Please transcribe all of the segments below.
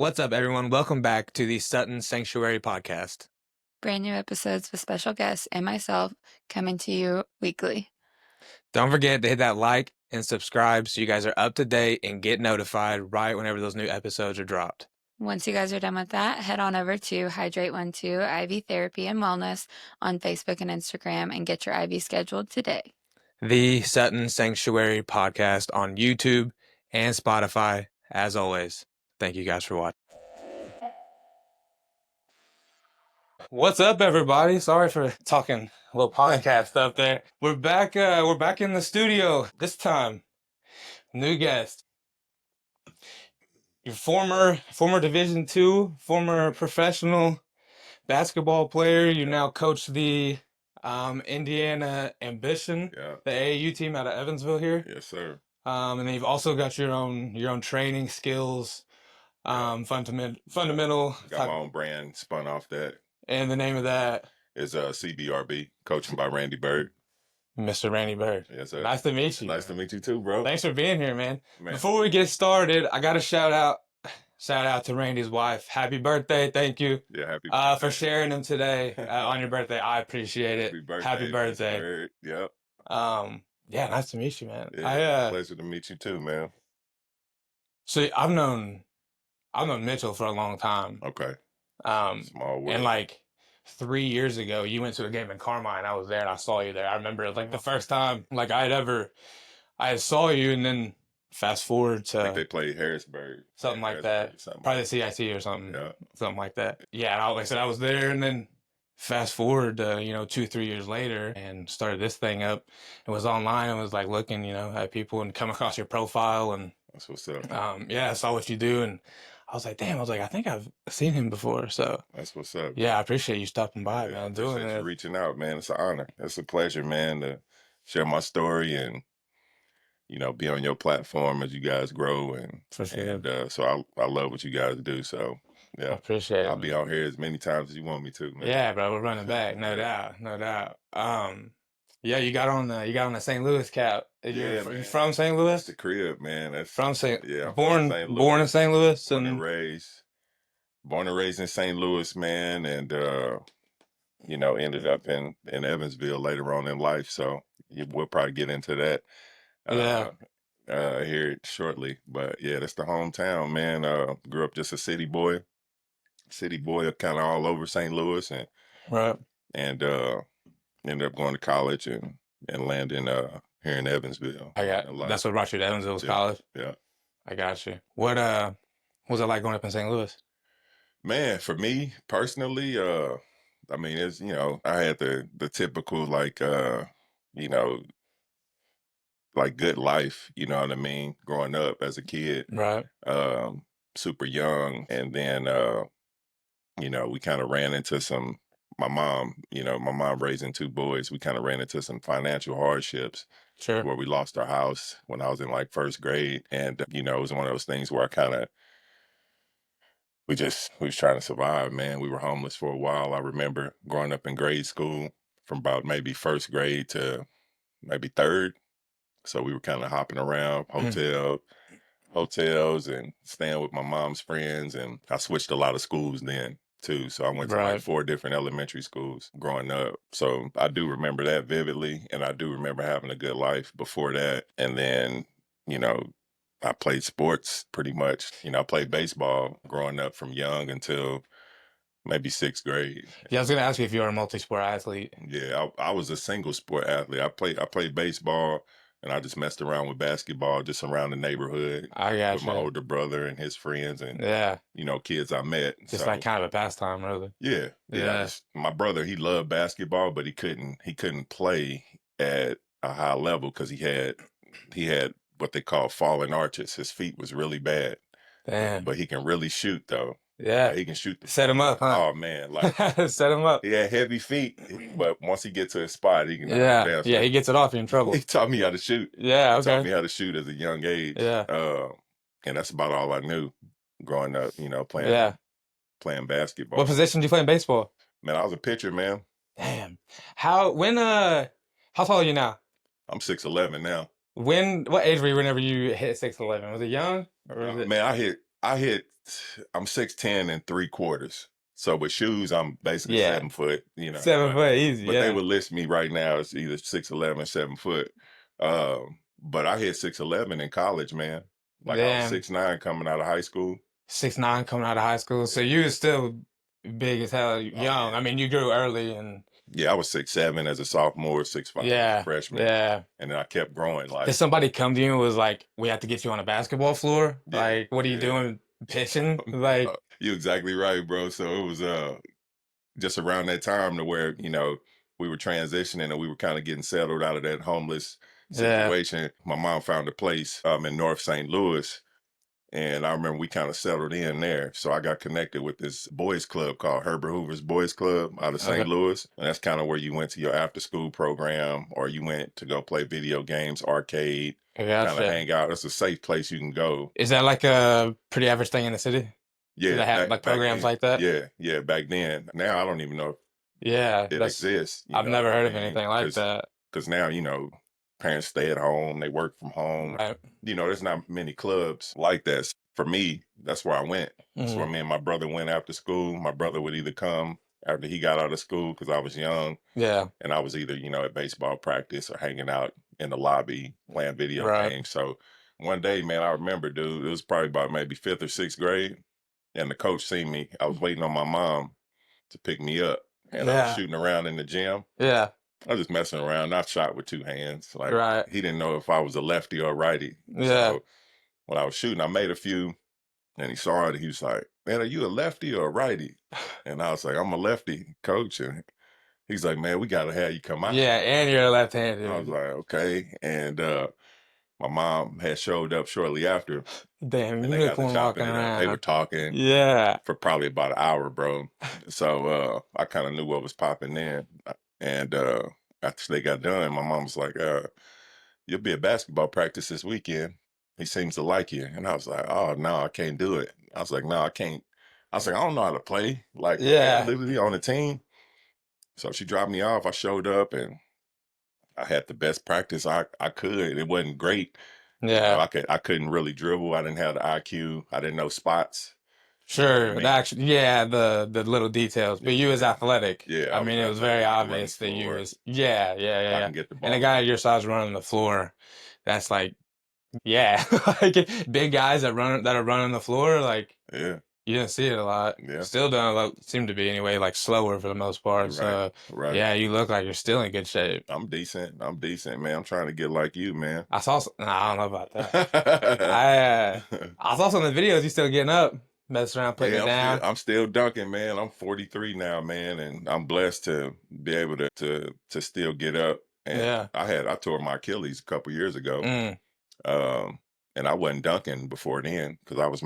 What's up, everyone? Welcome back to the Sutton Sanctuary Podcast. Brand new episodes with special guests and myself coming to you weekly. Don't forget to hit that like and subscribe so you guys are up to date and get notified right whenever those new episodes are dropped. Once you guys are done with that, head on over to Hydrate12 IV Therapy and Wellness on Facebook and Instagram and get your IV scheduled today. The Sutton Sanctuary Podcast on YouTube and Spotify, as always. Thank you guys for watching. What's up, everybody? Sorry for talking a little podcast stuff there. We're back in the studio. This time, new guest. Your former Division II, former professional basketball player. You now coach the Indiana Ambition, the AAU team out of Evansville here. Yes, sir. And then you've also got your own training skills, fundamental. Got my own brand spun off that. And the name of that is CBRB, coaching by Randy Byrd. Mr. Randy Byrd. Yes, sir. Nice to meet you. Nice to meet you too, bro. Thanks for being here, man. Before we get started, I got to shout out to Randy's wife. Happy birthday. Thank you. Yeah, happy birthday. For sharing them today on your birthday. I appreciate it. Happy birthday. Yep. Yeah, nice to meet you, man. Yeah, pleasure to meet you too, man. So I've known Mitchell for a long time. Okay. Small world. And like 3 years ago, you went to a game in Carmine. I was there and I saw you there. I remember like the first time like I saw you, and then fast forward to I think they played Harrisburg. Something like that. Probably the CIT or something. Yeah. Something like that. Yeah, and like I said, I was there, and then fast forward to, 2-3 years later and started this thing up. It was online. I was like looking, at people and come across your profile, and that's what's up. I saw what you do, and I was like, damn, I think I've seen him before. So that's what's up. Yeah, I appreciate you stopping by, man. Doing it. Reaching out, man. It's an honor. It's a pleasure, man, to share my story and be on your platform as you guys grow. And for sure. And so I love what you guys do. So yeah, I appreciate it. I'll be out here as many times as you want me to, man. Yeah, bro, we're running back, no doubt. Yeah, you got on the St. Louis cap. You from St. Louis? That's the crib, man. That's from St. Yeah, born in St. Louis, born and raised in St. Louis, man, and ended up in Evansville later on in life. So we'll probably get into that. Here shortly, but yeah, that's the hometown, man. Grew up just a city boy, kind of all over St. Louis, and right, and ended up going to college and landing here in Evansville. That's what brought you to Evansville college. Yeah, I got you. What was it like growing up in St. Louis? Man, for me personally, I mean, it's I had the typical like like good life, you know what I mean, growing up as a kid. Right. Super young. And then, we kind of ran into my mom raising two boys, we kind of ran into some financial hardships. Sure. Where we lost our house when I was in like first grade. And, it was one of those things where we was trying to survive, man. We were homeless for a while. I remember growing up in grade school from about maybe first grade to maybe third. So we were kind of hopping around hotels and staying with my mom's friends. And I switched a lot of schools then too. So I went to like 4 different elementary schools growing up. So I do remember that vividly. And I do remember having a good life before that. And then, I played sports pretty much. I played baseball growing up from young until maybe 6th grade. Yeah, I was going to ask you if you were a multi-sport athlete. Yeah, I was a single sport athlete. I played baseball, and I just messed around with basketball just around the neighborhood. I got with my older brother and his friends and kids I met. Just like kind of a pastime, really. Yeah. My brother, he loved basketball, but he couldn't play at a high level because he had what they call fallen arches. His feet was really bad. Damn. But he can really shoot though. Yeah. He can shoot. Set him up, huh? Oh man, like set him up. He had heavy feet, but once he gets to his spot, he can. Yeah, he gets it off. You're in trouble. He taught me how to shoot. Yeah, okay. He taught me how to shoot at a young age. Yeah. And that's about all I knew growing up. Playing basketball. What position did you play in baseball? Man, I was a pitcher, man. Damn. How tall are you now? I'm 6'11" now. What age were you whenever you hit 6'11"? Was it young? Or was man, I hit I'm 6'10 3/4. So with shoes, I'm basically Yeah. 7 foot, 7 foot, easy. but they Yeah. would list me right now as either 6'11", 7 foot. But I hit 6'11" in college, man. Like I was Damn. 6'9" coming out of high school. 6'9" coming out of high school. So you was still big as hell young. yeah. I mean, you grew early and Yeah, I was 6'7" as a sophomore, 6'5" as a yeah, freshman, yeah. and then I kept growing. Did Like, somebody come to you and was like, "We have to get you on a basketball floor"? yeah, Like, what are you yeah. doing, pitching? Like, You're exactly right, bro. So it was just around that time to where we were transitioning and we were kind of getting settled out of that homeless yeah, situation. My mom found a place in North St. Louis, and I remember we kind of settled in there. So I got connected with this boys club called Herbert Hoover's Boys Club out of St. okay, Louis. And that's kind of where you went to your after school program, or you went to go play video games, arcade, I kind of gotcha. hang out. It's a safe place you can go. Is that like a pretty average thing in the city? Do Yeah, they have like back programs then. like that? Yeah, back then. Now I don't even know Yeah, if it exists. I've never heard of anything like that. Because now, parents stay at home, they work from home. Right. There's not many clubs like that. For me, that's where I went. That's where Mhm. me and my brother went after school. My brother would either come after he got out of school because I was young, Yeah. and I was either, at baseball practice or hanging out in the lobby playing video Right. games. So one day, man, I remember, dude, it was probably about maybe 5th or 6th grade, and the coach seen me. I was waiting on my mom to pick me up, and I was Yeah. shooting around in the gym. Yeah. I was just messing around. I shot with 2 hands. Like, Right. he didn't know if I was a lefty or a righty. Yeah. So when I was shooting, I made a few, and he saw it. He was like, "Man, are you a lefty or a righty?" And I was like, "I'm a lefty, coach." And he's like, "Man, we gotta have you come out." Yeah, and you're I was left-handed. like, "Okay." And my mom had showed up shortly after, Damn, and they got to unicorn walking chopping it up. They were around. talking Yeah. for probably about an hour, bro. So I kind of knew what was popping in. And after they got done, my mom was like, "You'll be at basketball practice this weekend. He seems to like you." And I was like, "Oh, no, I can't do it." I was like, "No, I can't." I was like, "I don't know how to play. Like, Yeah. literally on the team." So she dropped me off. I showed up, and I had the best practice I could. It wasn't great. Yeah. I couldn't really dribble. I didn't have the IQ. I didn't know spots. You know what I Sure. mean? Actually, yeah, the little details. But you was Yeah. athletic. Yeah, I I was mean, it was very athletic. I could run the obvious that you floor. was yeah, yeah, yeah, I yeah. can get the And a ball. guy your size running the floor, that's like, yeah, like big guys that are running the floor, like Yeah, you didn't see it a lot. yeah. Still don't seem to be anyway, like slower for the most part. Right, So right. yeah, you look like you're still in good shape. I'm decent, man. I'm trying to get like you, man. I saw. Nah, I don't know about that. I saw some of the videos. You still getting up, messing around, putting Yeah, it down. I'm still dunking, man. I'm 43 now, man, and I'm blessed to be able to still get up. And Yeah. I tore my Achilles a couple years ago, Mm. and I wasn't dunking before then because I was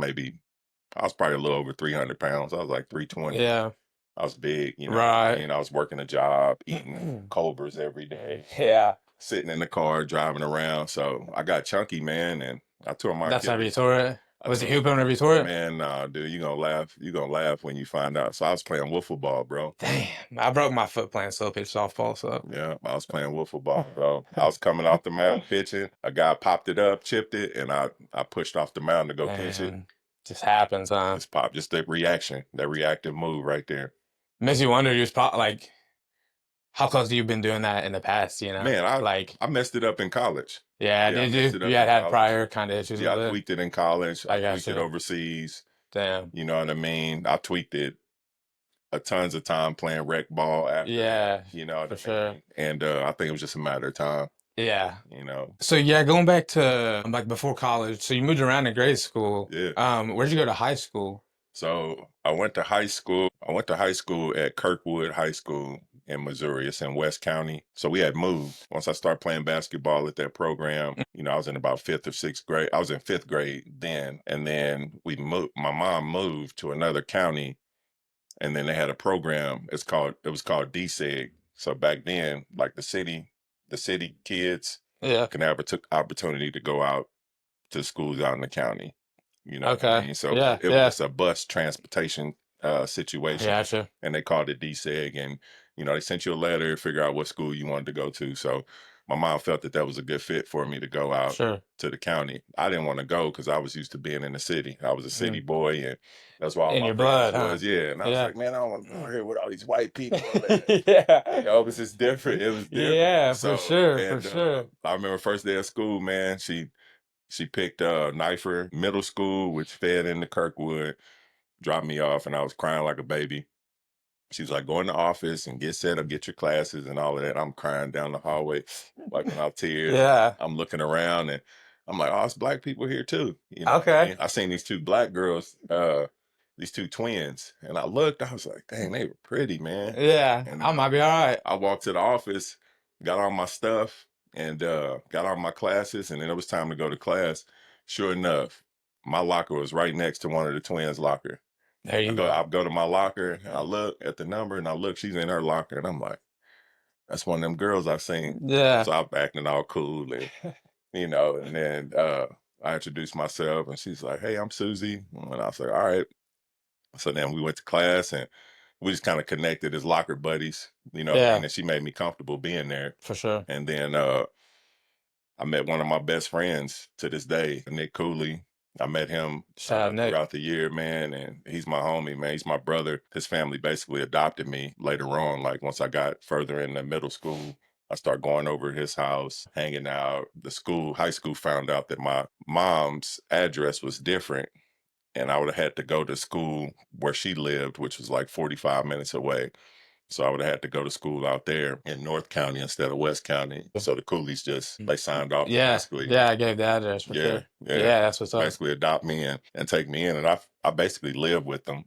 probably a little over 300 pounds. I was like 320. Yeah. I was big, Right. and I was working a job, eating Culver's every day, Yeah. sitting in the car, driving around. So I got chunky, man, and I tore my That's how you Achilles. tore it. Was it tore hooping whenever you tore it? Man, nah, dude, you gonna laugh. You gonna laugh when you find out. So I was playing wiffle ball, bro. Damn, I broke my foot playing slow pitch softball. So Yeah, I was playing wiffle ball, bro. I was coming off the mound pitching. A guy popped it up, chipped it, and I pushed off the mound to go catch it. man, just happens, huh? Just popped, just that reaction, that reactive move right there. Makes you wonder. Just like, how close have you been doing that in the past? Man, I messed it up in college. Yeah, I did messed you? it up You in had college. prior kind of issues Yeah, with I it. tweaked it in college. I I tweaked it gotcha. overseas. Damn. You know what I mean? I tweaked it a tons of time playing rec ball after. Yeah, You know what for I sure. mean? And I think it was just a matter of time. Yeah. You know? So yeah, going back to like before college. So you moved around in grade school. Yeah. Where'd you go to high school? So I went to high school. I went to high school at Kirkwood High School in Missouri. It's in West County. So we had moved. Once I started playing basketball at that program, I was in about 5th or 6th grade. I was in 5th grade then. And then we moved. My mom moved to another county, and then they had a program. It was called DSEG. So back then, like the city kids Yeah. can have opportunity to go out to schools out in the county. You know what I Okay. mean? So Yeah. it Yeah. was a bus transportation situation, Gotcha. and they called it DSEG. And they sent you a letter to figure out what school you wanted to go to. So my mom felt that was a good fit for me to go out Sure. to the county. I didn't want to go because I was used to being in the city. I was a city boy, and that's why all In my your friends blood, huh? was. Yeah, and I was Yeah. like, man, I don't want to go here with all these white people. And, Yeah. it was just different. It was different. Yeah, for So, sure, for and sure. I remember first day of school, man. She picked Knifer Middle School, which fed into Kirkwood, dropped me off, and I was crying like a baby. She was like, go in the office and get set up, get your classes and all of that. I'm crying down the hallway, wiping out tears. Yeah. I'm looking around and I'm like, oh, it's black people here too. You know what I Okay. mean? I seen these two black girls, these two twins. And I looked, I was like, dang, they were pretty, man. Yeah. And I might be all right. I walked to the office, got all my stuff and got all my classes. And then it was time to go to class. Sure enough, my locker was right next to one of the twins' locker. There you go. I go to my locker and I look at the number and I look, she's in her locker and I'm like, that's one of them girls I've seen. Yeah. So I'm acting all cool and and then I introduced myself and she's like, hey, I'm Susie. And I was like, all right. So then we went to class and we just kind of connected as locker buddies, Yeah. and she made me comfortable being there. For sure. And then I met one of my best friends to this day, Nick Cooley. I met him Shout out Nick. throughout the year, man, and he's my homie, man. He's my brother. His family basically adopted me later on. Like once I got further into middle school, I started going over to his house, hanging out. High school found out that my mom's address was different, and I would have had to go to school where she lived, which was like 45 minutes away. So I would have had to go to school out there in North County instead of West County. So the Coolies they signed off. Yeah. Basically. Yeah, I gave the address for sure. Yeah, that's what's up. Basically adopt me and take me in. And I basically lived with them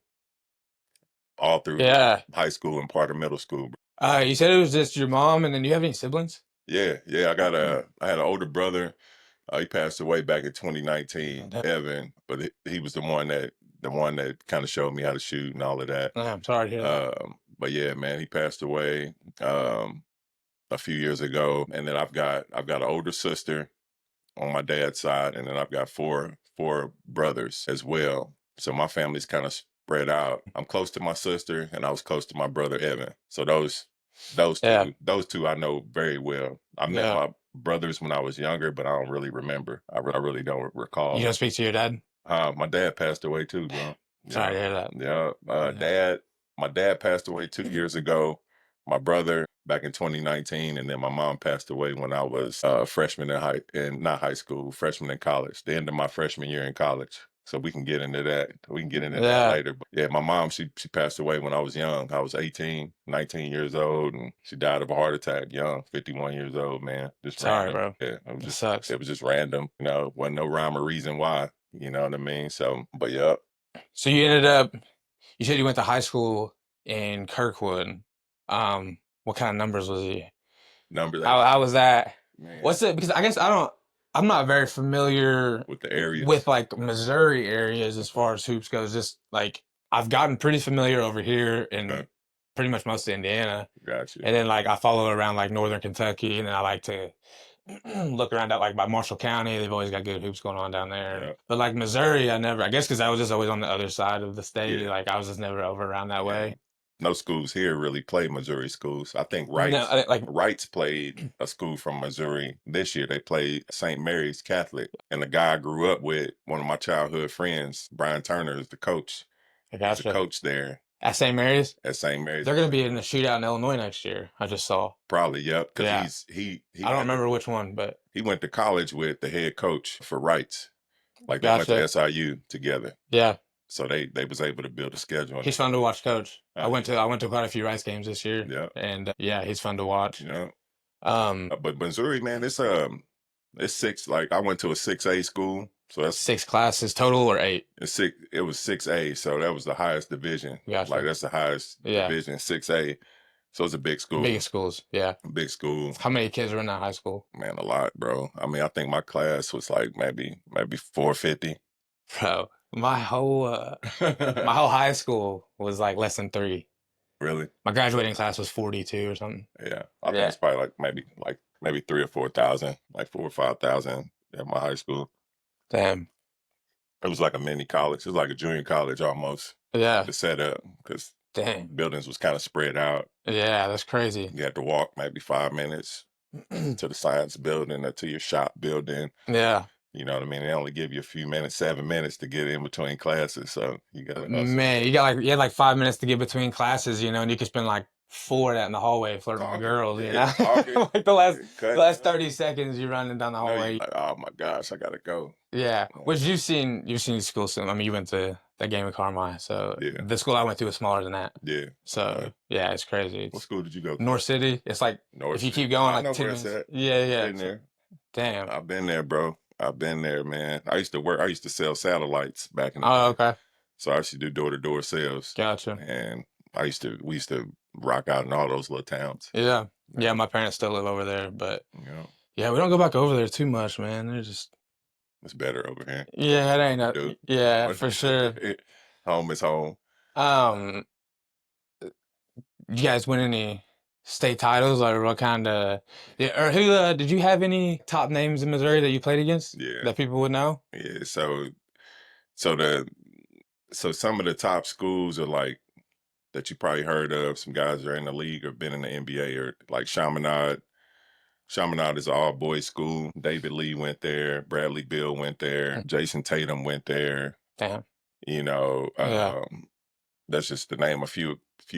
all through high school and part of middle school. You said it was just your mom, and then do you have any siblings? Yeah. I had an older brother. He passed away back in 2019, Evan, but he was the one that kind of showed me how to shoot and all of that. I'm sorry to hear that. But yeah, man, he passed away a few years ago, and then I've got an older sister on my dad's side, and then I've got four brothers as well. So my family's kind of spread out. I'm close to my sister, and I was close to my brother Evan. So those two I know very well. I met my brothers when I was younger, but I don't really remember. I really don't recall. You don't speak to your dad? My dad passed away too, bro. Sorry to hear that. Yeah, my dad passed away 2 years ago. My brother back in 2019, and then my mom passed away when I was freshman freshman in college. The end of my freshman year in college. So we can get into that. We can get into that later. But yeah, my mom, she passed away when I was young. I was 18, 19 years old, and she died of a heart attack young, 51 years old, man. Just sorry, random. bro. Yeah, it sucks. It was just random. Wasn't no rhyme or reason why. You know what I mean? So, but yeah. So you said you went to high school in Kirkwood. What kind of numbers was he? How was that? Man. What's it? Because I guess I'm not very familiar with the area, with like Missouri areas as far as hoops goes. Just like I've gotten pretty familiar over here in pretty much most of Indiana. Gotcha. And then like I follow around like Northern Kentucky, and then I like to look around at like by Marshall County. They've always got good hoops going on down there. Yeah. But like Missouri, I guess because I was just always on the other side of the state. Yeah. Like I was just never over around that way. No schools here really play Missouri schools. I think Wrights played a school from Missouri this year. They played St. Mary's Catholic. And the guy I grew up with, one of my childhood friends, Brian Turner, is the coach. He's the coach there. At St. Mary's? At St. Mary's. They're going to be in the shootout in Illinois next year, I just saw. Probably, yep. Because he I don't remember which one, but he went to college with the head coach for Wrights. Like they went to SIU together. Yeah. So they was able to build a schedule. He's fun to watch, coach. I went to quite a few Rice games this year. Yeah. And he's fun to watch. Yeah. But Missouri, man, it's 6. Like I went to a 6A school, so that's 6 classes total or 8. It was 6A, so that was the highest division. Gotcha. Like that's the highest division, 6A. So it's a big school. Big schools, yeah. Big school. How many kids are in that high school? Man, a lot, bro. I mean, I think my class was like maybe 450. Bro, my whole high school was like less than 3. Really? My graduating class was 42 or something. Yeah, I think it's probably maybe 3,000 or 4,000, like 4,000 or 5,000 at my high school. Damn. It was like a mini college. It was like a junior college almost. Yeah. To set up because buildings was kind of spread out. Yeah, that's crazy. You had to walk maybe 5 minutes. to the science building or to your shop building. Yeah. You know what I mean? They only give you a few minutes, 7 minutes to get in between classes. So you got to hustle. Man, you had like 5 minutes to get between classes, and you could spend like 4 of that in the hallway flirting with girls, talking, like the last 30 seconds you're running down the hallway. Like, oh my gosh, I gotta go. Yeah. Which you've seen school soon. I mean, you went to that game with Carmine, so the school I went to was smaller than that. Yeah. So yeah, it's crazy. What school did you go to? North City. It's like if you keep going like 10 minutes. Yeah. Been there. Damn. I've been there, bro. I've been there, man. I used to sell satellites back in the Oh, day. okay. So I used to do door-to-door sales. Gotcha. And we used to rock out in all those little towns. Yeah. Yeah, my parents still live over there, but yeah, we don't go back over there too much, man. It's better over here. Yeah, it ain't yeah, for sure. Home is home. You guys win any state titles, or what kind of? Yeah, or who did you have any top names in Missouri that you played against? Yeah, that people would know. Yeah, so some of the top schools are like that you probably heard of. Some guys that are in the league or been in the NBA, or like Chaminade. Chaminade is an all-boys school. David Lee went there. Bradley Beal went there. Jason Tatum went there. Damn. That's just to name a few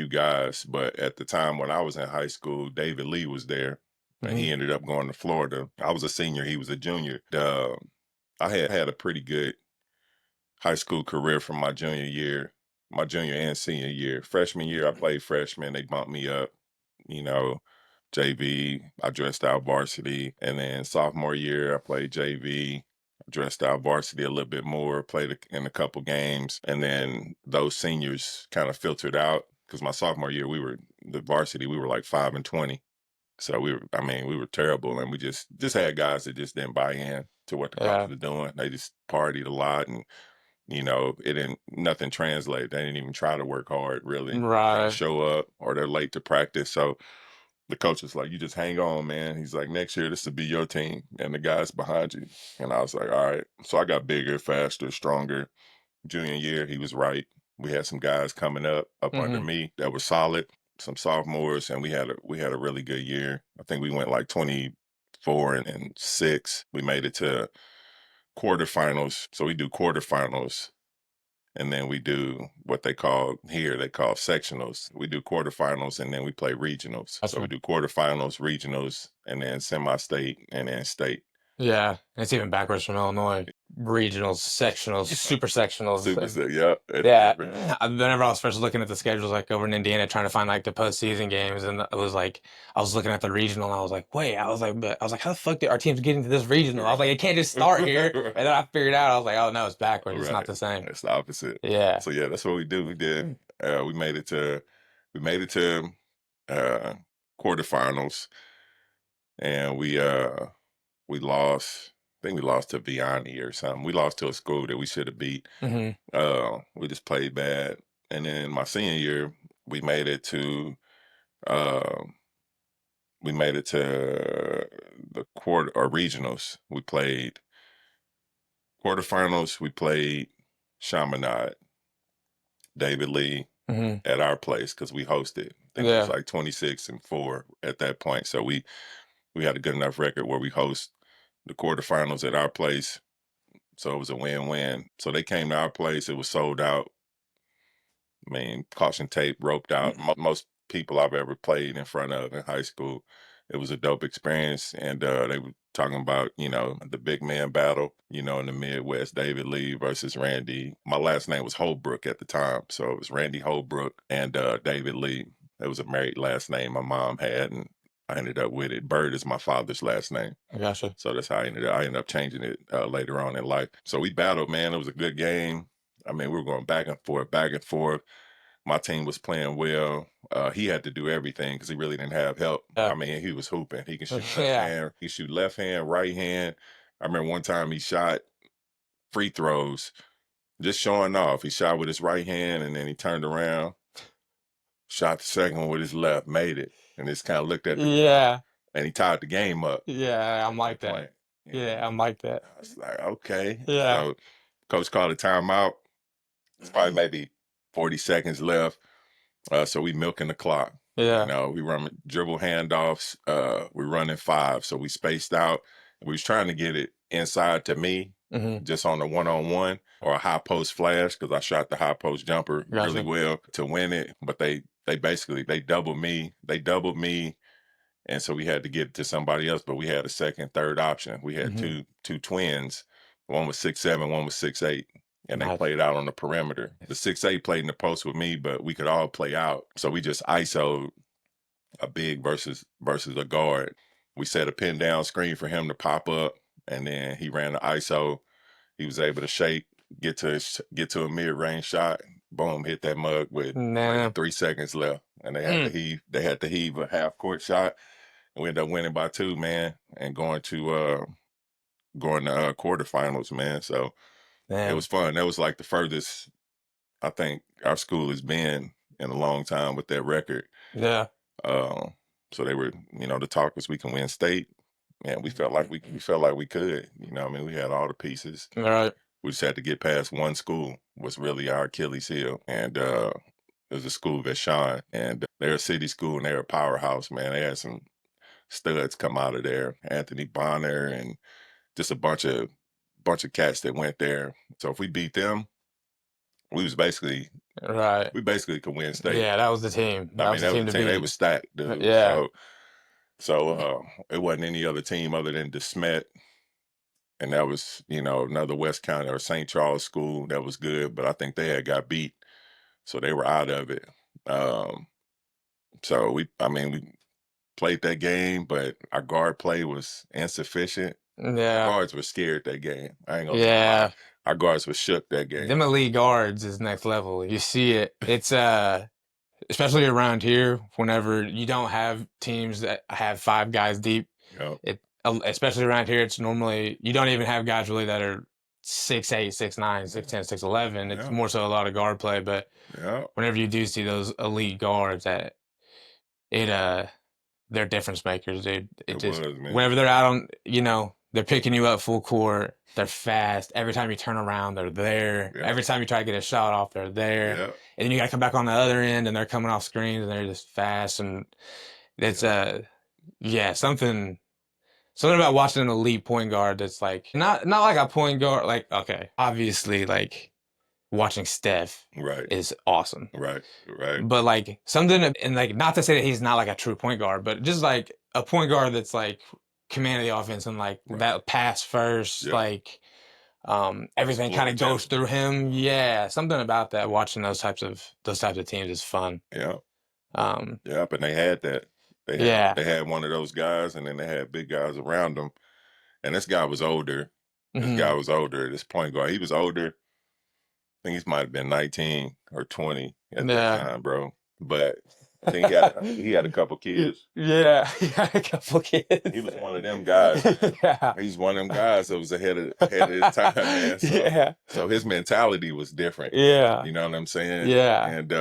guys. But at the time when I was in high school, David Lee was there, and he ended up going to Florida. I was a senior. He was a junior. I had a pretty good high school career from my junior and senior year. Freshman year, I played freshman. They bumped me up, JV. I dressed out varsity. And then sophomore year, I played JV. Dressed out varsity a little bit more, played in a couple games. And then those seniors kind of filtered out because my sophomore year, we were like 5-20. So we were terrible. And we just had guys that just didn't buy in to what the coach was doing. They just partied a lot, and nothing translated. They didn't even try to work hard, really. Right. Show up, or they're late to practice. So the coach was like, you just hang on, man. He's like, next year, this will be your team, and the guys behind you. And I was like, all right. So I got bigger, faster, stronger. Junior year, he was right. We had some guys coming up under me that were solid, some sophomores, and we had a really good year. I think we went like 24-6. We made it to quarterfinals. So we do quarterfinals, and then we do what they call sectionals. We do quarterfinals, and then we play regionals. So we do quarterfinals, regionals, and then semi-state, and then state. Yeah, it's even backwards from Illinois. Regionals, sectionals, super sectionals. Yeah. Whenever I was first looking at the schedules, like over in Indiana, trying to find like the postseason games, and it was like I was looking at the regional, and I was like, how the fuck did our teams get into this regional? I was like, it can't just start here. Right. And then I figured out, I was like, oh no, it's backwards. Right. It's not the same. It's the opposite. Yeah. So yeah, that's what we do. We did. We made it to quarterfinals, and we lost. I think we lost to Vianney or something. We lost to a school that we should have beat. We just played bad. And then my senior year, we made it to the quarter or regionals. We played quarterfinals. We played Chaminade, David Lee at our place because we hosted. I think it was like 26-4 at that point. So we had a good enough record where we host the quarterfinals at our place. So it was a win-win. So they came to our place. It was sold out. I mean, caution tape, roped out. Most people I've ever played in front of in high school. It was a dope experience. And they were talking about, the big man battle, in the Midwest, David Lee versus Randy. My last name was Holbrook at the time. So it was Randy Holbrook and David Lee. It was a married last name my mom had, and I ended up with it. Byrd is my father's last name. I gotcha. So that's how I ended up changing it later on in life. So we battled, man. It was a good game. I mean, we were going back and forth. My team was playing well. He had to do everything because he really didn't have help. I mean, he was hooping. He can shoot left hand. He shoot left hand, right hand. I remember one time he shot free throws, just showing off. He shot with his right hand, and then he turned around, shot the second one with his left, made it, and just kind of looked at the and he tied the game up. Yeah, I'm like that. Yeah, I'm like that. I was like, okay. Yeah. So coach called a timeout. It's probably maybe 40 seconds left. So we milking the clock. Yeah. You know, we run dribble handoffs. We running 5, so we spaced out. We was trying to get it inside to me, just on the 1-on-1 or a high post flash, because I shot the high post jumper really well to win it. But they basically doubled me. They doubled me, and so we had to get it to somebody else. But we had a second, third option. We had two twins. One was 6'7", one was 6'8". And they played out on the perimeter. The 6'8" played in the post with me, but we could all play out. So we just ISO'd a big versus a guard. We set a pin down screen for him to pop up, and then he ran the ISO. He was able to shake, get to a mid range shot. Boom, hit that mug with like 3 seconds left, and they had to heave. They had to heave a half court shot, and we ended up winning by 2, man, and going to quarterfinals, man. So it was fun. That was like the furthest I think our school has been in a long time with that record. Yeah. So they were, the talk was we can win state, and we felt like we could. You know, I mean, we had all the pieces. All right. We just had to get past one school was really our Achilles heel, and it was a school that shone, and they're a city school and they're a powerhouse, man. They had some studs come out of there, Anthony Bonner, and just a bunch of cats that went there. So if we beat them, we basically could win state. Yeah, that was the team. That was the team to beat. They were stacked, dude. Yeah. So it wasn't any other team other than DeSmet, and that was, another West County or St. Charles school that was good, but I think they had got beat, so they were out of it. So we played that game, but our guard play was insufficient. Yeah. Our guards were scared that game. I ain't gonna lie. Our guards were shook that game. Them elite guards is next level. You see it. It's especially around here, whenever you don't have teams that have 5 guys deep. Yep. Especially around here, it's normally you don't even have guys really that are 6'8", 6'9", 6'10", 6'11". It's more so a lot of guard play. But whenever you do see those elite guards, they're difference makers, dude. Whenever they're out on, they're picking you up full court. They're fast. Every time you turn around, they're there. Yeah. Every time you try to get a shot off, they're there. Yeah. And then you got to come back on the other end, and they're coming off screens, and they're just fast. And it's something about watching an elite point guard that's like not like a point guard. Like, okay, obviously, like watching Steph is awesome. Right. But like something, and like not to say that he's not like a true point guard, but just like a point guard that's like command of the offense and like that pass first, like everything kind of goes through him. Yeah, something about that. Watching those types of teams is fun. Yeah. And they had that. They had one of those guys, and then they had big guys around them. And this guy was older. This point guard, he was older. I think he might have been 19 or 20 at that time, bro. But I think he had a couple kids. Yeah, he had a couple kids. He was one of them guys. He's one of them guys that was ahead of his time, man. So, so his mentality was different. Yeah. You know what I'm saying? Yeah. And,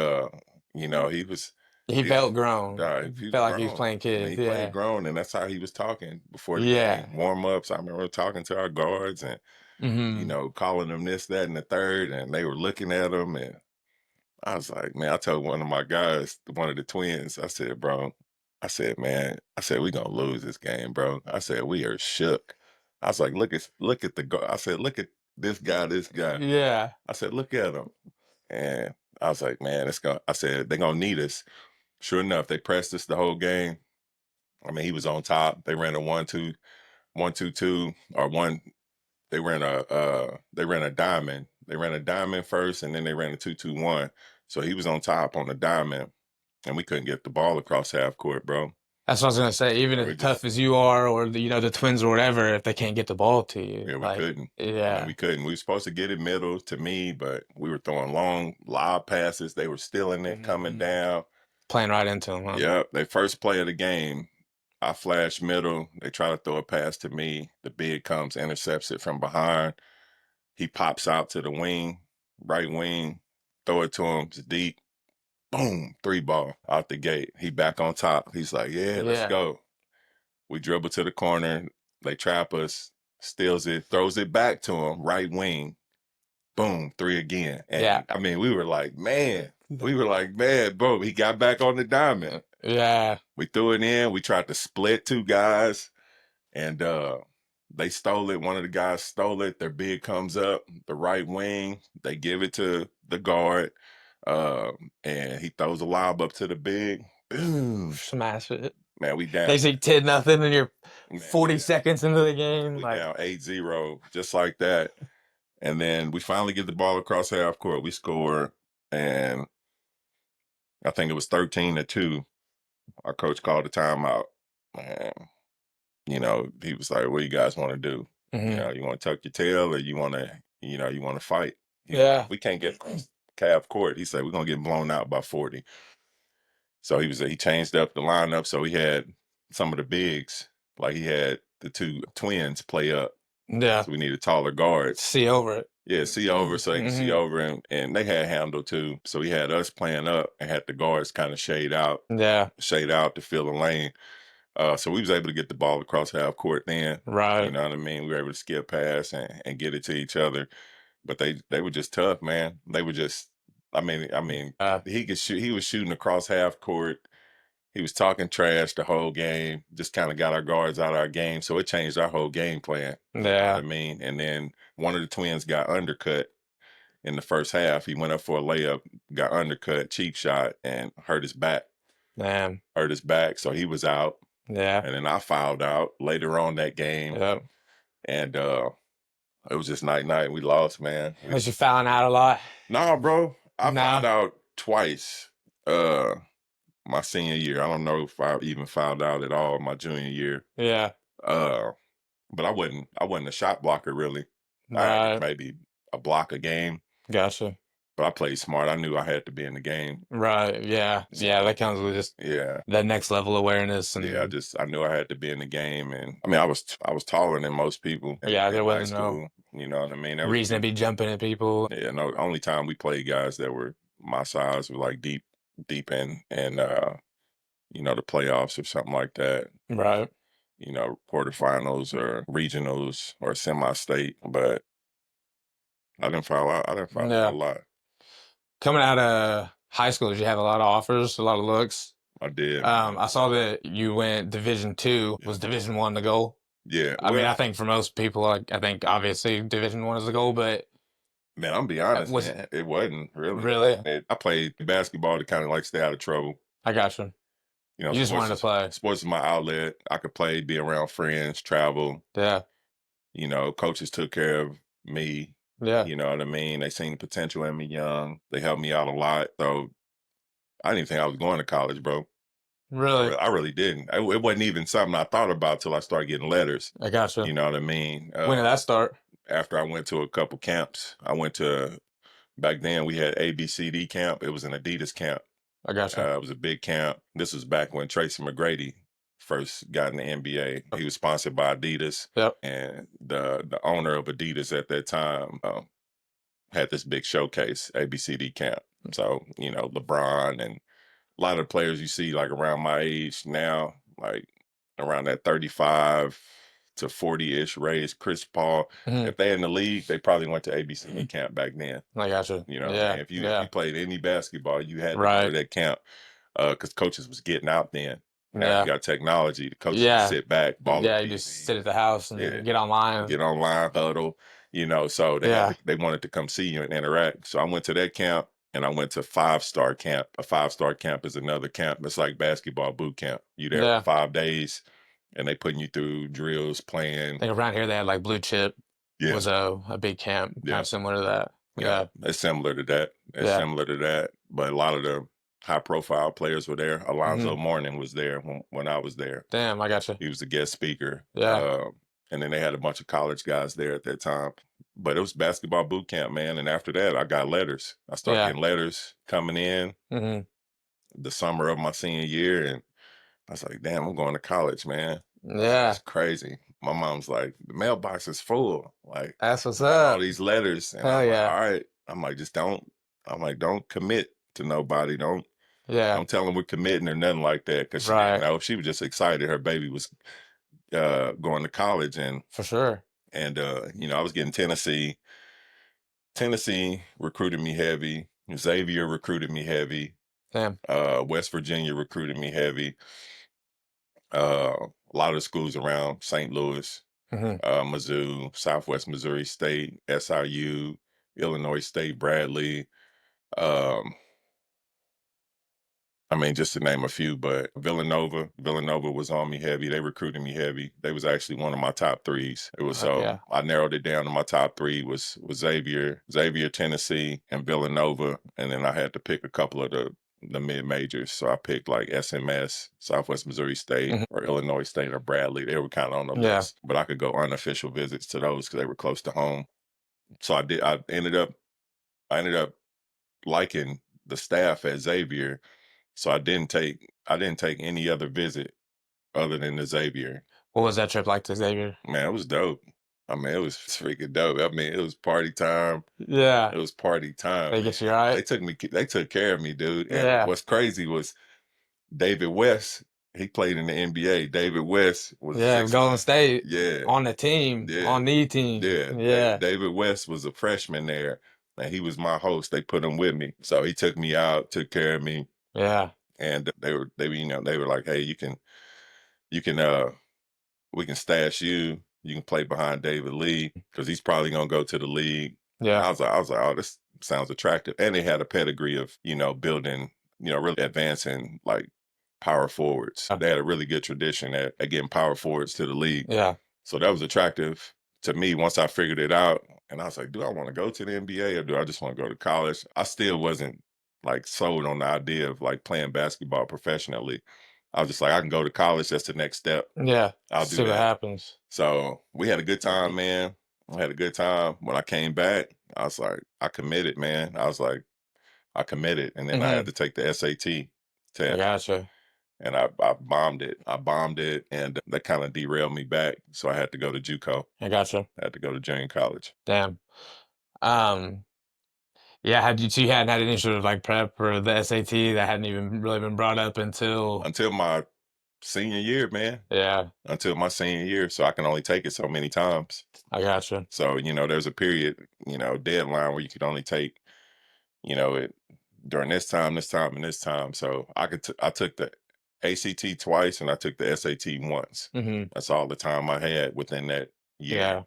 he was... He felt grown. He felt like he was playing kids. He played grown, and that's how he was talking before the game. Warm-ups. I remember talking to our guards and, calling them this, that, and the third, and they were looking at him, and I was like, man, I told one of my guys, one of the twins, I said, bro, man, we gonna lose this game, bro. I said, we are shook. I was like, look at the guard. I said, look at this guy. Yeah. I said, look at him. And I was like, man, I said, they're gonna need us. Sure enough, they pressed us the whole game. I mean, he was on top. They ran a 1-2-2, or one. They ran a diamond. They ran a diamond first, and then they ran a 2-2-1. So he was on top on the diamond, and we couldn't get the ball across half court, bro. That's what I was gonna say. Even as tough as you are, or the Twins or whatever, if they can't get the ball to you, we couldn't. Yeah, we couldn't. We were supposed to get it middle to me, but we were throwing long lob passes. They were stealing it, coming down, playing right into them. Huh? Yep. They first play of the game. I flash middle. They try to throw a pass to me. The big comes, intercepts it from behind. He pops out to the wing, right wing, throw it to him. It's deep. Boom, 3-ball out the gate. He back on top. He's like, let's go. We dribble to the corner. They trap us, steals it, throws it back to him, right wing. Boom, 3 again. And I mean, we were like, man, We were like, man, bro, he got back on the diamond. Yeah. We threw it in. We tried to split two guys, and they stole it. One of the guys stole it. Their big comes up, the right wing. They give it to the guard, and he throws a lob up to the big. Boom. Smash it. Man, we down. They say 10-0 and you're 40 seconds into the game. We Like, down 8-0, just like that. And then we finally get the ball across half court. We score, and I think it was 13-2. Our coach called a timeout. And, he was like, what do you guys want to do? mhm. You want to tuck your tail, or you want to fight? Yeah. We can't get across half court. He said, we're going to get blown out by 40. So he changed up the lineup. So he had some of the bigs, like he had the two twins play up. Yeah. So we needed taller guards. See over it. Yeah, see over, so they can see over, and they had handle too. So he had us playing up and had the guards kind of shade out to fill the lane. So we was able to get the ball across half court then. Right. You know what I mean? We were able to skip past and get it to each other. But they were just tough, man. They were just, I mean, he could shoot. He was shooting across half court. He was talking trash the whole game. Just kind of got our guards out of our game. So it changed our whole game plan. You know what I mean? And then one of the twins got undercut in the first half. He went up for a layup, got undercut, cheap shot, and hurt his back. Damn. Hurt his back, so he was out. Yeah. And then I fouled out later on that game. Yep. And it was just night. We lost, man. Was you fouling out a lot? No, bro. I fouled out twice. My senior year. I don't know if I even fouled out at all my junior year. Yeah. But I wasn't a shot blocker really. Right. I had maybe a block a game. Gotcha. But I played smart. I knew I had to be in the game. Right. Yeah. So, yeah. That comes with just that next level awareness. And I knew I had to be in the game, and I mean I was taller than most people. There wasn't no. You know what I mean? Reason to be jumping at people. Yeah. No. Only time we played guys that were my size were like deep in, and the playoffs or something like that. Right. Quarterfinals or regionals or semi-state, but I didn't foul out. I didn't foul out a lot. Coming out of high school, did you have a lot of offers, a lot of looks? I did. I saw that you went Division II. Was Division I the goal? Yeah. I mean, I think for most people, I think obviously Division I is the goal, but man, I'm be honest, it wasn't really. Really? I played basketball to kind of like stay out of trouble. I got you. You just wanted to play. Sports is my outlet. I could play, be around friends, travel. Yeah. Coaches took care of me. Yeah. You know what I mean? They seen the potential in me young. They helped me out a lot. So I didn't even think I was going to college, bro. Really? I really didn't. It wasn't even something I thought about till I started getting letters. I got you. You know what I mean? When did that start? After I went to a couple camps. Back then we had ABCD camp. It was an Adidas camp. I got you. It was a big camp. This was back when Tracy McGrady first got in the NBA. He was sponsored by Adidas. Yep. And the owner of Adidas at that time had this big showcase, ABCD camp. So, LeBron and a lot of the players you see like around my age now, like around that 35 to 40-ish raised, Chris Paul, if they in the league, they probably went to ABCD camp back then. I got you. If you played any basketball, you had to go to that camp because coaches was getting out then. Now you got technology. The coaches just sit back, ball. Yeah, you just sit at the house and get online. Get online, huddle. So they wanted to come see you and interact. So I went to that camp. And I went to 5-star camp. A 5-star camp is another camp. It's like basketball boot camp. You there for 5 days, and they putting you through drills, playing. I think around here they had like Blue Chip. Yeah. Was a big camp, kind of similar to that. Yeah, it's similar to that. Similar to that. But a lot of the high-profile players were there. Alonzo Mourning was there when I was there. Damn, I got you. He was the guest speaker. Yeah. And then they had a bunch of college guys there at that time. But it was basketball boot camp, man. And after that, I got letters. I started getting letters coming in the summer of my senior year. And I was like, damn, I'm going to college, man. Yeah. It's crazy. My mom's like, the mailbox is full. Like, that's what's up. All these letters. And Hell I'm yeah. like, all right. I'm like, don't commit to nobody. Don't tell them we're committing or nothing like that. Because she was just excited. Her baby was going to college. And for sure. And, I was getting Tennessee. Tennessee recruited me heavy. Xavier recruited me heavy. Damn. West Virginia recruited me heavy. A lot of the schools around St. Louis, Mizzou, Southwest Missouri State, SIU, Illinois State, Bradley. I mean, just to name a few, but Villanova was on me heavy. They recruited me heavy. They was actually one of my top threes. It was I narrowed it down to my top three was Xavier, Tennessee, and Villanova, and then I had to pick a couple of the mid majors. So I picked like SMS, Southwest Missouri State, or Illinois State, or Bradley. They were kind of on the list, but I could go unofficial visits to those because they were close to home. So I did. I ended up liking the staff at Xavier. So I didn't take any other visit other than the Xavier. What was that trip like to Xavier? Man, it was dope. I mean, it was freaking dope. I mean, it was party time. Yeah. It was party time. They get you right? They took care of me, dude. And what's crazy was David West, he played in the NBA. David West was Golden State. Yeah. On the team. Yeah. On the team. Yeah. David West was a freshman there. And he was my host. They put him with me. So he took me out, took care of me. Yeah. And they were like, hey, we can stash you. You can play behind David Lee because he's probably gonna go to the league. Yeah. I was like, oh, this sounds attractive. And they had a pedigree of, building, really advancing like power forwards. They had a really good tradition at getting power forwards to the league. Yeah. So that was attractive to me once I figured it out. And I was like, do I want to go to the NBA or do I just want to go to college? I still wasn't like sold on the idea of like playing basketball professionally. I was just like, I can go to college. That's the next step. Yeah. I'll do that. See what happens. So we had a good time, man. I had a good time. When I came back, I was like, I committed, man. I was like, I committed. And then I had to take the SAT test. I gotcha. And I bombed it. And that kind of derailed me back. So I had to go to JUCO. I gotcha. I had to go to junior college. Damn. Yeah, you hadn't had any sort of like prep for the SAT that hadn't even really been brought up until my senior year, man. Yeah. Until my senior year. So I can only take it so many times. I gotcha. So, there's a period, deadline where you could only take, it during this time, and this time. So I took the ACT twice and I took the SAT once. That's all the time I had within that year. Yeah.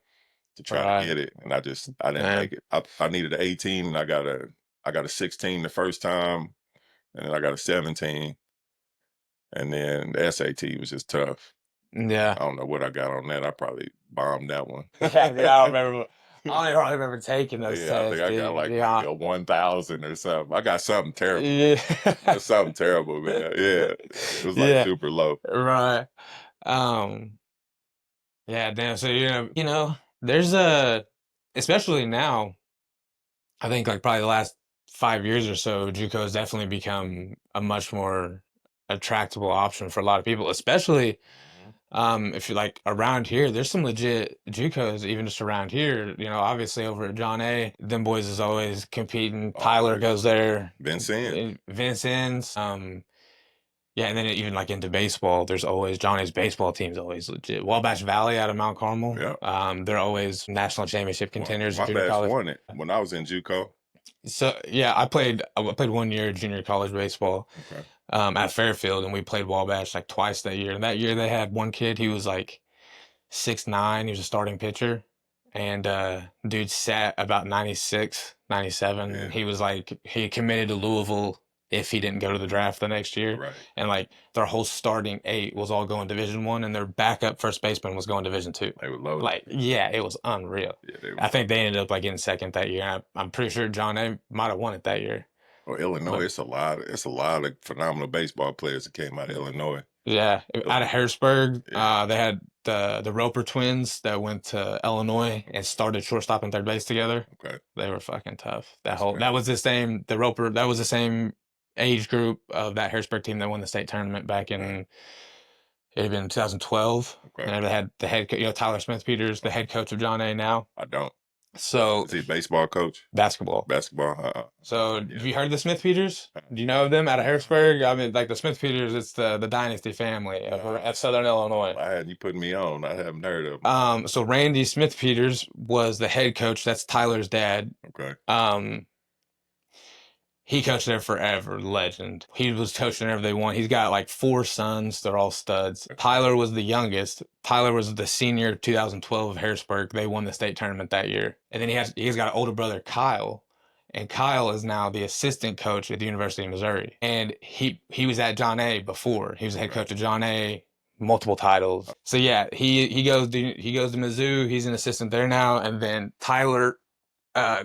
To try to get it, and I didn't make it. I needed an 18, and I got a 16 the first time, and then I got a 17, and then the SAT was just tough. Yeah, I don't know what I got on that. I probably bombed that one. I don't remember. I don't remember taking those tests. I think I got like a 1,000 or something. I got something terrible. Yeah, something terrible, man. Yeah, it was like super low. Right. Yeah, damn. So there's especially now, I think like probably the last 5 years or so, JUCO has definitely become a much more attractable option for a lot of people, especially if you're like around here. There's some legit JUCOs even just around here. Obviously over at John A, them boys is always competing. Tyler goes there. Vince Ends. Yeah, and then even like into baseball, there's always Johnny's baseball team's always legit. Wabash Valley out of Mount Carmel, they're always national championship contenders. Wabash won it when I was in JUCO. So yeah, I played 1 year junior college baseball at Fairfield, and we played Wabash like twice that year. And that year they had one kid, he was like 6'9", he was a starting pitcher, and dude sat about 96, 97. Yeah. He was like, he committed to Louisville if he didn't go to the draft the next year. Right. And like their whole starting 8 was all going Division I, and their backup first baseman was going Division II. They were loaded. Like, yeah, it was unreal. Yeah, I think they ended up like getting second that year. I'm pretty sure John A might have won it that year. Well, Illinois, it's a lot of phenomenal baseball players that came out of Illinois. Yeah, out of Harrisburg, they had the Roper twins that went to Illinois and started shortstop and third base together. Okay, they were fucking tough. That was the same age group of that Harrisburg team that won the state tournament back in it had been 2012. Okay. And they had the head, Tyler Smith-Peters, the head coach of John A now. I don't. So is he a baseball coach? Basketball. So have you heard of the Smith-Peters? Do you know them out of Harrisburg? I mean, like the Smith-Peters, it's the dynasty family of Southern Illinois. You putting me on. I haven't heard of them. So Randy Smith-Peters was the head coach. That's Tyler's dad. Okay. He coached there forever, legend. He was coaching whenever they won. He's got like 4 sons. They're all studs. Tyler was the youngest. Tyler was the senior 2012 of Harrisburg. They won the state tournament that year. And then he's got an older brother, Kyle. And Kyle is now the assistant coach at the University of Missouri. And he was at John A. before. He was the head coach of John A., multiple titles. So yeah, he goes to Mizzou. He's an assistant there now. And then Tyler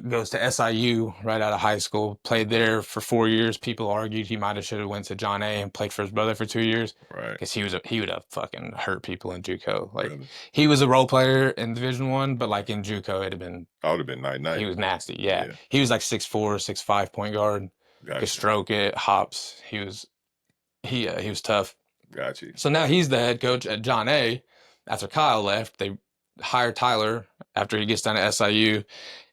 goes to SIU right out of high school, played there for 4 years. People argued he might have should have went to John A. and played for his brother for 2 years. Right. Because he would have fucking hurt people in JUCO. Like he was a role player in Division I, but like in JUCO it'd have been night. He was nasty, yeah. He was like 6'4", 6'5" point guard. Gotcha. Could stroke it, hops. He was tough. Got you. So now he's the head coach at John A. After Kyle left, they hired Tyler after he gets down to SIU.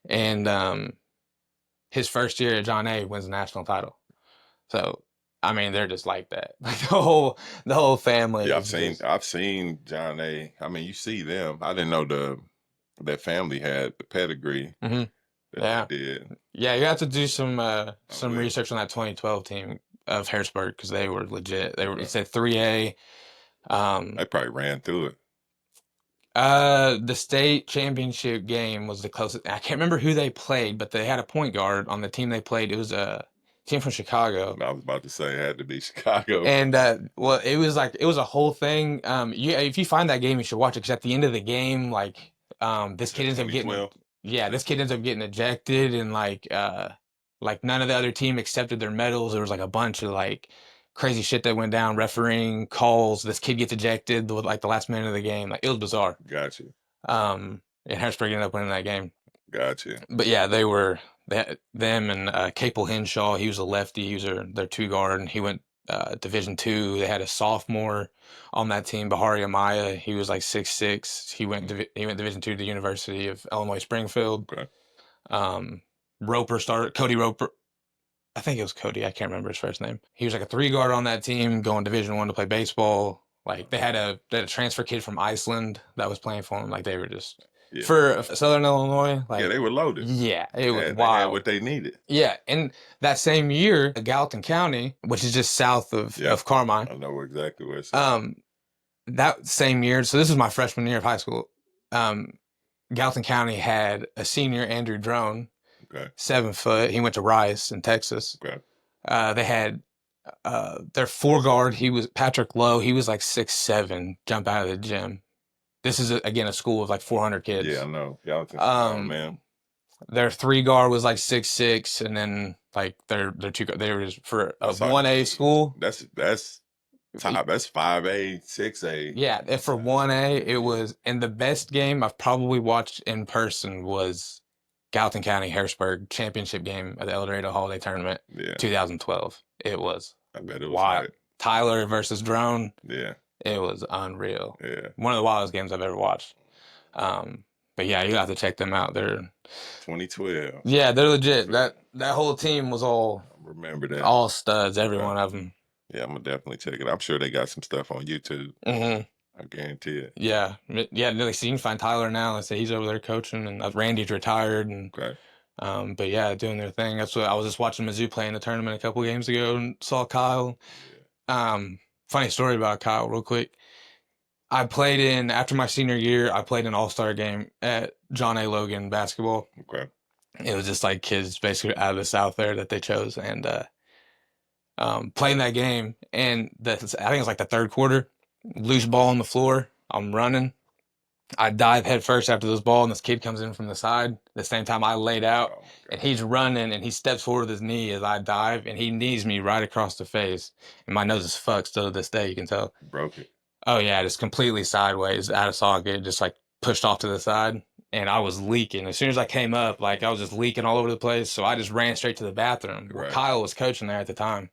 And his first year at John A. wins the national title. So I mean, they're just like that. Like the whole family. Yeah, I've seen John A. I mean, you see them. I didn't know that family had the pedigree. Mm-hmm. They did. Yeah, you have to do some research on that 2012 team of Harrisburg because they were legit. It's a 3A. They probably ran through it. The state championship game was the closest. I can't remember who they played, but they had a point guard on the team they played. It was a team from Chicago. I was about to say it had to be Chicago. And well, it was a whole thing. If you find that game, you should watch it because at the end of the game, like this kid ends up getting ejected, and like none of the other team accepted their medals. There was like a bunch of like crazy shit that went down, refereeing calls. This kid gets ejected with like the last minute of the game. Like it was bizarre. Gotcha. And Harrisburg ended up winning that game. Gotcha. But yeah, them and Capel Henshaw. He was a lefty. He was their 2 guard, and he went Division II. They had a sophomore on that team, Bahari Amaya. He was like 6'6". He went Division II to the University of Illinois Springfield. Okay. Roper started. Cody Roper. I think it was Cody. I can't remember his first name. He was like a 3 guard on that team, going Division I to play baseball. Like they had a transfer kid from Iceland that was playing for them. Like they were just for Southern Illinois. Like they were loaded. Yeah, it was wild. They had what they needed. Yeah, and that same year, Gallatin County, which is just south of Carmine. I know exactly where it's that same year. So this is my freshman year of high school. Gallatin County had a senior, Andrew Drone. Okay. 7 foot. He went to Rice in Texas. Okay. They had their 4 guard. He was Patrick Lowe. He was like 6'7", jump out of the gym. This is again a school of like 400 kids. Yeah, I know. Oh man. Their 3 guard was like 6'6", and then like their 2 they were just for a 1A school. That's top. That's 5A, 6A. Yeah, and for 1A it was, and the best game I've probably watched in person was Gallatin County Harrisburg championship game at the El Dorado Holiday Tournament, 2012. It was, I bet it was wild. Right. Tyler versus Drone. Yeah, it was unreal. Yeah, one of the wildest games I've ever watched. But yeah, you have to check them out. They're 2012. Yeah, they're legit. That whole team was all all studs. Every one of them. Yeah, I'm gonna definitely check it. I'm sure they got some stuff on YouTube. Mm-hmm. I guarantee it. Yeah. Like, so you can find Tyler now. Let's say he's over there coaching, and Randy's retired. And but yeah, doing their thing. That's what I was just watching Mizzou play in the tournament a couple games ago, and saw Kyle. Funny story about Kyle, real quick. After my senior year, I played an all-star game at John A. Logan basketball. Okay. It was just like kids basically out of the South there that they chose, and playing that game, and I think it was like the 3rd quarter. Loose ball on the floor. I'm running. I dive head first after this ball, and this kid comes in from the side. At the same time, I laid out, and he's running, and he steps forward with his knee as I dive, and he knees me right across the face. And my nose is fucked still to this day, you can tell. Broke it. Oh, yeah, just completely sideways, out of socket, just like pushed off to the side. And I was leaking. As soon as I came up, like I was just leaking all over the place. So I just ran straight to the bathroom. Right. Kyle was coaching there at the time.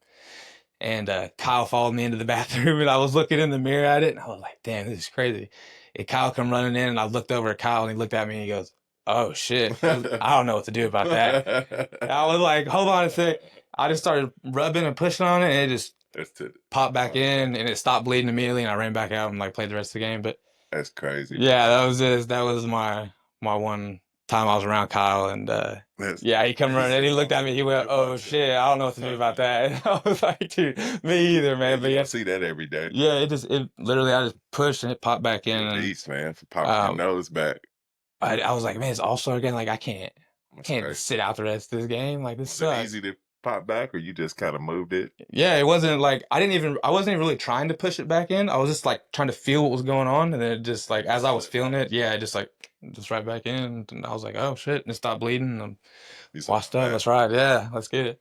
And Kyle followed me into the bathroom, and I was looking in the mirror at it, and I was like, damn, this is crazy. And Kyle come running in, and I looked over at Kyle, and he looked at me, and he goes, oh, shit. I don't know what to do about that. And I was like, hold on a sec. I just started rubbing and pushing on it, and it just popped back in, and it stopped bleeding immediately, and I ran back out and like played the rest of the game. But that's crazy. Yeah, that was my one time I was around Kyle, and Yeah, he come running and he looked at me. He went, "Oh shit, I don't know what to do about that." And I was like, "Dude, me either, man." But You yeah, don't see that every day. yeah, it literally I just pushed and it popped back in. You're a And beast, man, for popping your nose back. I was like, "Man, it's All-Star again. Like I can't That's crazy. sit out the rest of this game. Like this Was it sucks." easy to pop back, or you just kind of moved it? Yeah, it wasn't like I wasn't even really trying to push it back in. I was just like trying to feel what was going on, and then it just like as I was feeling it, yeah, it just right back in, and I was like, "Oh shit!" And it stopped bleeding, and I'm washed up. Let's ride. Yeah, let's get it.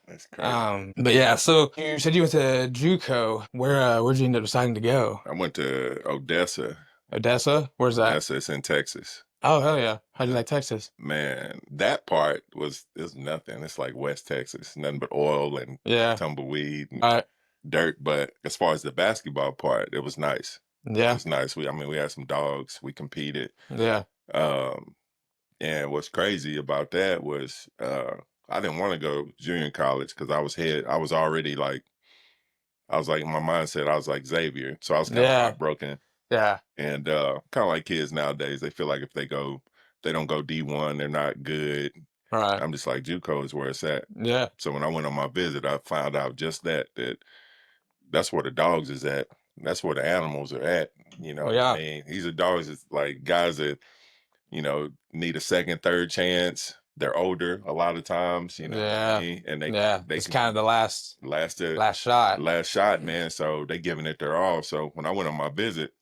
That's crazy. But yeah, so you said you went to JUCO. Where'd you end up deciding to go? I went to Odessa. Odessa? Where's that? Odessa, it's in Texas. Oh hell yeah! How'd you like Texas? Man, that part was nothing. It's like West Texas, nothing but oil and tumbleweed and dirt. But as far as the basketball part, it was nice. Yeah, it was nice. We had some dogs. We competed. Yeah. And what's crazy about that was I didn't want to go junior college because I was already like, my mindset, I was like Xavier. So I was kind of heartbroken. Yeah. And kind of like kids nowadays, they feel like if they don't go D1, they're not good. Right. I'm just like, JUCO is where it's at. Yeah. So when I went on my visit, I found out just that that's where the dogs is at. That's where the animals are at. You know, I mean, these are dogs. It's like guys that, need a second, third chance. They're older a lot of times, what I mean? And they it's kind of the last shot. Last shot, man. So they giving it their all. So when I went on my visit,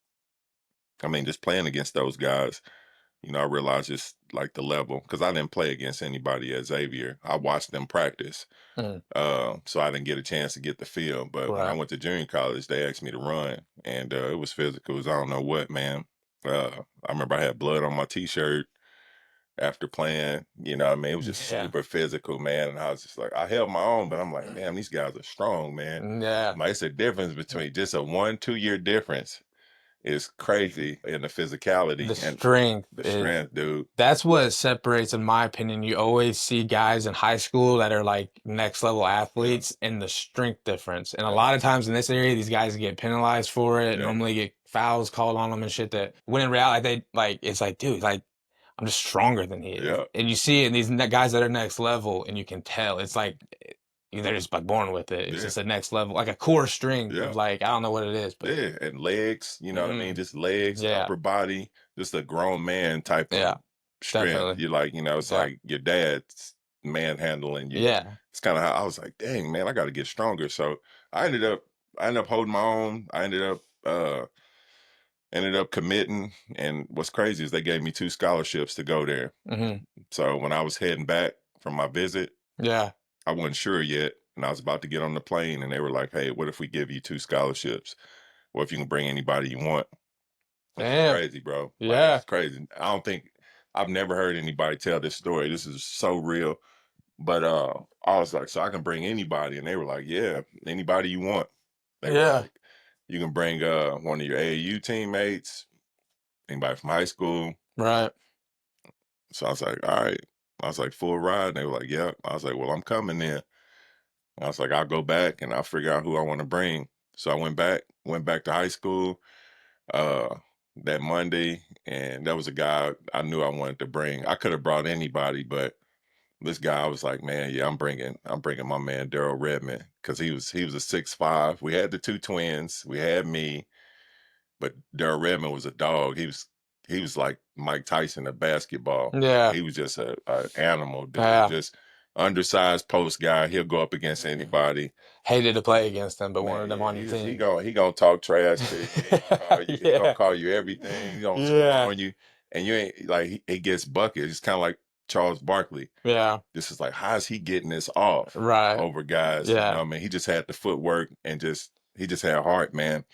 I mean, just playing against those guys, I realized just like the level, because I didn't play against anybody at Xavier. I watched them practice. So I didn't get a chance to get the feel. But when I went to junior college, they asked me to run, and it was physical. It was I don't know what, man. I remember I had blood on my T-shirt after playing. You know what I mean? It was just super physical, man. And I was just like, I held my own, but I'm like, damn, these guys are strong, man. Yeah. Like, it's a difference between just a 1-2 year difference. Is crazy in the physicality. The strength. The strength, dude. That's what separates, in my opinion. You always see guys in high school that are like next level athletes and the strength difference. And a lot of times in this area, these guys get penalized for it, normally get fouls called on them and shit, that when in reality, it's like, dude, like, I'm just stronger than he is. Yeah. And you see it in these guys that are next level, and you can tell. It's like they're just like born with it. It's just a next level, like a core strength of like, I don't know what it is, but and legs, you know what I mean? Just legs, upper body, just a grown man type of strength. Definitely. You're like, it's like your dad's manhandling you. Yeah. It's kind of how I was like, dang, man, I got to get stronger. So I ended up holding my own. I ended up committing, and what's crazy is they gave me 2 scholarships to go there. So when I was heading back from my visit, I wasn't sure yet, and I was about to get on the plane, and they were like, hey, what if we give you 2 scholarships? What if you can bring anybody you want? Damn. Crazy, bro. Yeah. It's crazy. I've never heard anybody tell this story. This is so real. But I was like, so I can bring anybody? And they were like, yeah, anybody you want. They were like, you can bring one of your AAU teammates, anybody from high school. Right. So I was like, all right. I was like, full ride. And they were like, yeah. I was like, well, I'm coming then. I was like, I'll go back and I'll figure out who I want to bring. So I went back to high school that Monday, and that was a guy I knew I wanted to bring. I could have brought anybody, but this guy, I was like, man, yeah, I'm bringing my man Daryl Redmond, because he was a 6'5". We had the 2 twins, we had me, but Daryl Redmond was a dog. He was like Mike Tyson of basketball. Yeah. He was just an animal, dude. Yeah. Just undersized post guy. He'll go up against anybody. Hated to play against him, but wanted him on your team. He gonna talk trash to you. He gonna call you everything. He gonna score on you, and you ain't like, he gets buckets. It's kind of like Charles Barkley. Yeah. This is like, how is he getting this off over guys? Yeah. You know what I mean? He just had the footwork, and he just had heart, man.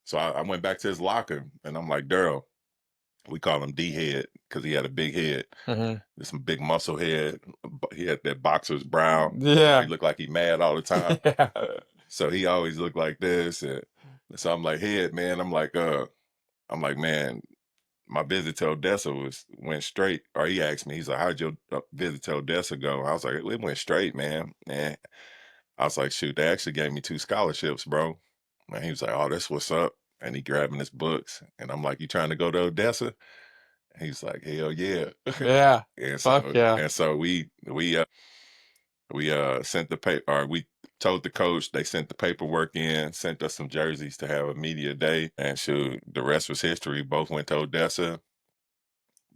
So I went back to his locker, and I'm like, Daryl, we call him D-head because he had a big head. There's some big muscle head. He had that boxer's brow. Yeah. He looked like he mad all the time. Yeah. So he always looked like this. And so I'm like, head, man. I'm like, man, my visit to Odessa went straight. Or he asked me, he's like, how'd your visit to Odessa go? I was like, it went straight, man. And I was like, shoot, they actually gave me 2 scholarships, bro. And he was like, oh, that's what's up. And he grabbing his books. And I'm like, you trying to go to Odessa? He's like, hell yeah. Yeah. And Fuck so yeah. and so we sent the paper, or we told the coach, they sent the paperwork in, sent us some jerseys to have a media day, and shoot, the rest was history. Both went to Odessa,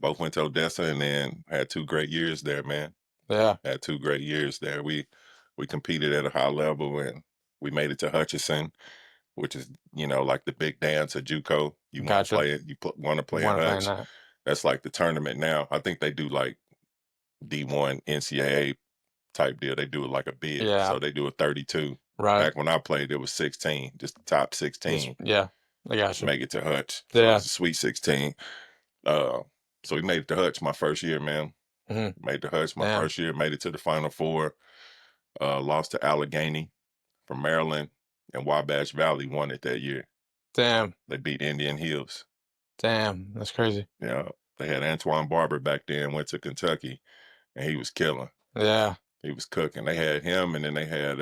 and then had 2 great years there, man. Yeah. Had 2 great years there. We competed at a high level, and we made it to Hutchinson, which is, like the big dance of JUCO. You want to Gotcha. play it, want to play in Want to play in Hutch. that. That's like the tournament now. I think they do like D1 NCAA type deal. They do it like a bid. Yeah. So they do a 32. Right. Back when I played, it was 16, just the top 16. Yeah. I got you. Make it to Hutch. So Yeah. it's a Sweet 16. So we made it to Hutch my first year, man. Mm-hmm. Made it to Hutch my first year. Made it to the Final Four. Lost to Allegheny from Maryland, and Wabash Valley won it that year. Damn. They beat Indian Hills. Damn. That's crazy. Yeah. They had Antoine Barber back then, went to Kentucky, and he was killing. Yeah. He was cooking. They had him, and then they had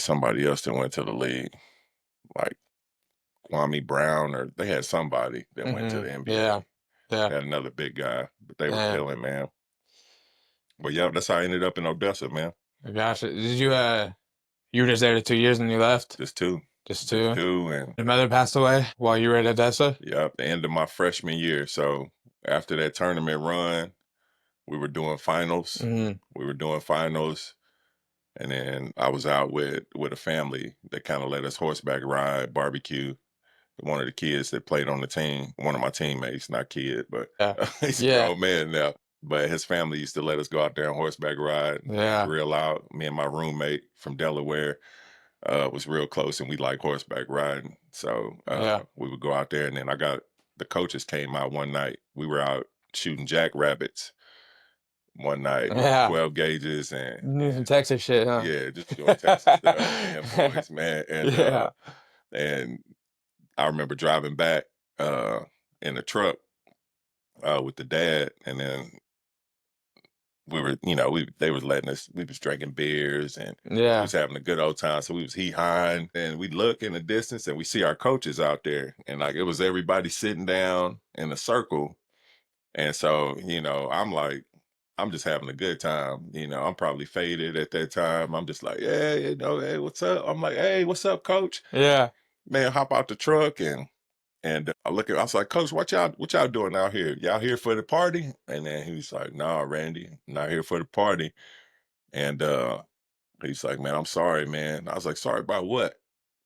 somebody else that went to the league, like Kwame Brown, or they had somebody that went to the NBA. Yeah. Yeah. They had another big guy, but they were Damn. killing, man. But yeah, that's how I ended up in Odessa, man. I gotcha. Did you you were just there 2 years and you left? Just 2. Just 2? Just 2, and your mother passed away while you were at Odessa? Yeah, the end of my freshman year. So after that tournament run, we were doing finals. Mm-hmm. We were doing finals, and then I was out with a family that kind of let us horseback ride, barbecue. One of the kids that played on the team, one of my teammates, not kid, but he's a grown man now. But his family used to let us go out there on horseback ride, grill out. Me and my roommate from Delaware was real close, and we like horseback riding. So we would go out there, and then the coaches came out one night. We were out shooting jackrabbits one night with 12 gauges and some Texas shit, huh? Yeah, just doing Texas stuff. And boys, man. And and I remember driving back in the truck with the dad, and then we were, they was letting us, we was drinking beers, and we was having a good old time. So we was hee-hawing, and we look in the distance, and we see our coaches out there, and like it was everybody sitting down in a circle. And so, I'm like, I'm just having a good time. I'm probably faded at that time. I'm just like, yeah, hey, what's up? I'm like, hey, what's up, coach? Yeah. Man, hop out the truck, and I was like, coach, what y'all doing out here? Y'all here for the party? And then he was like, nah, Randy, I'm not here for the party. And he's like, man, I'm sorry, man. I was like, sorry about what?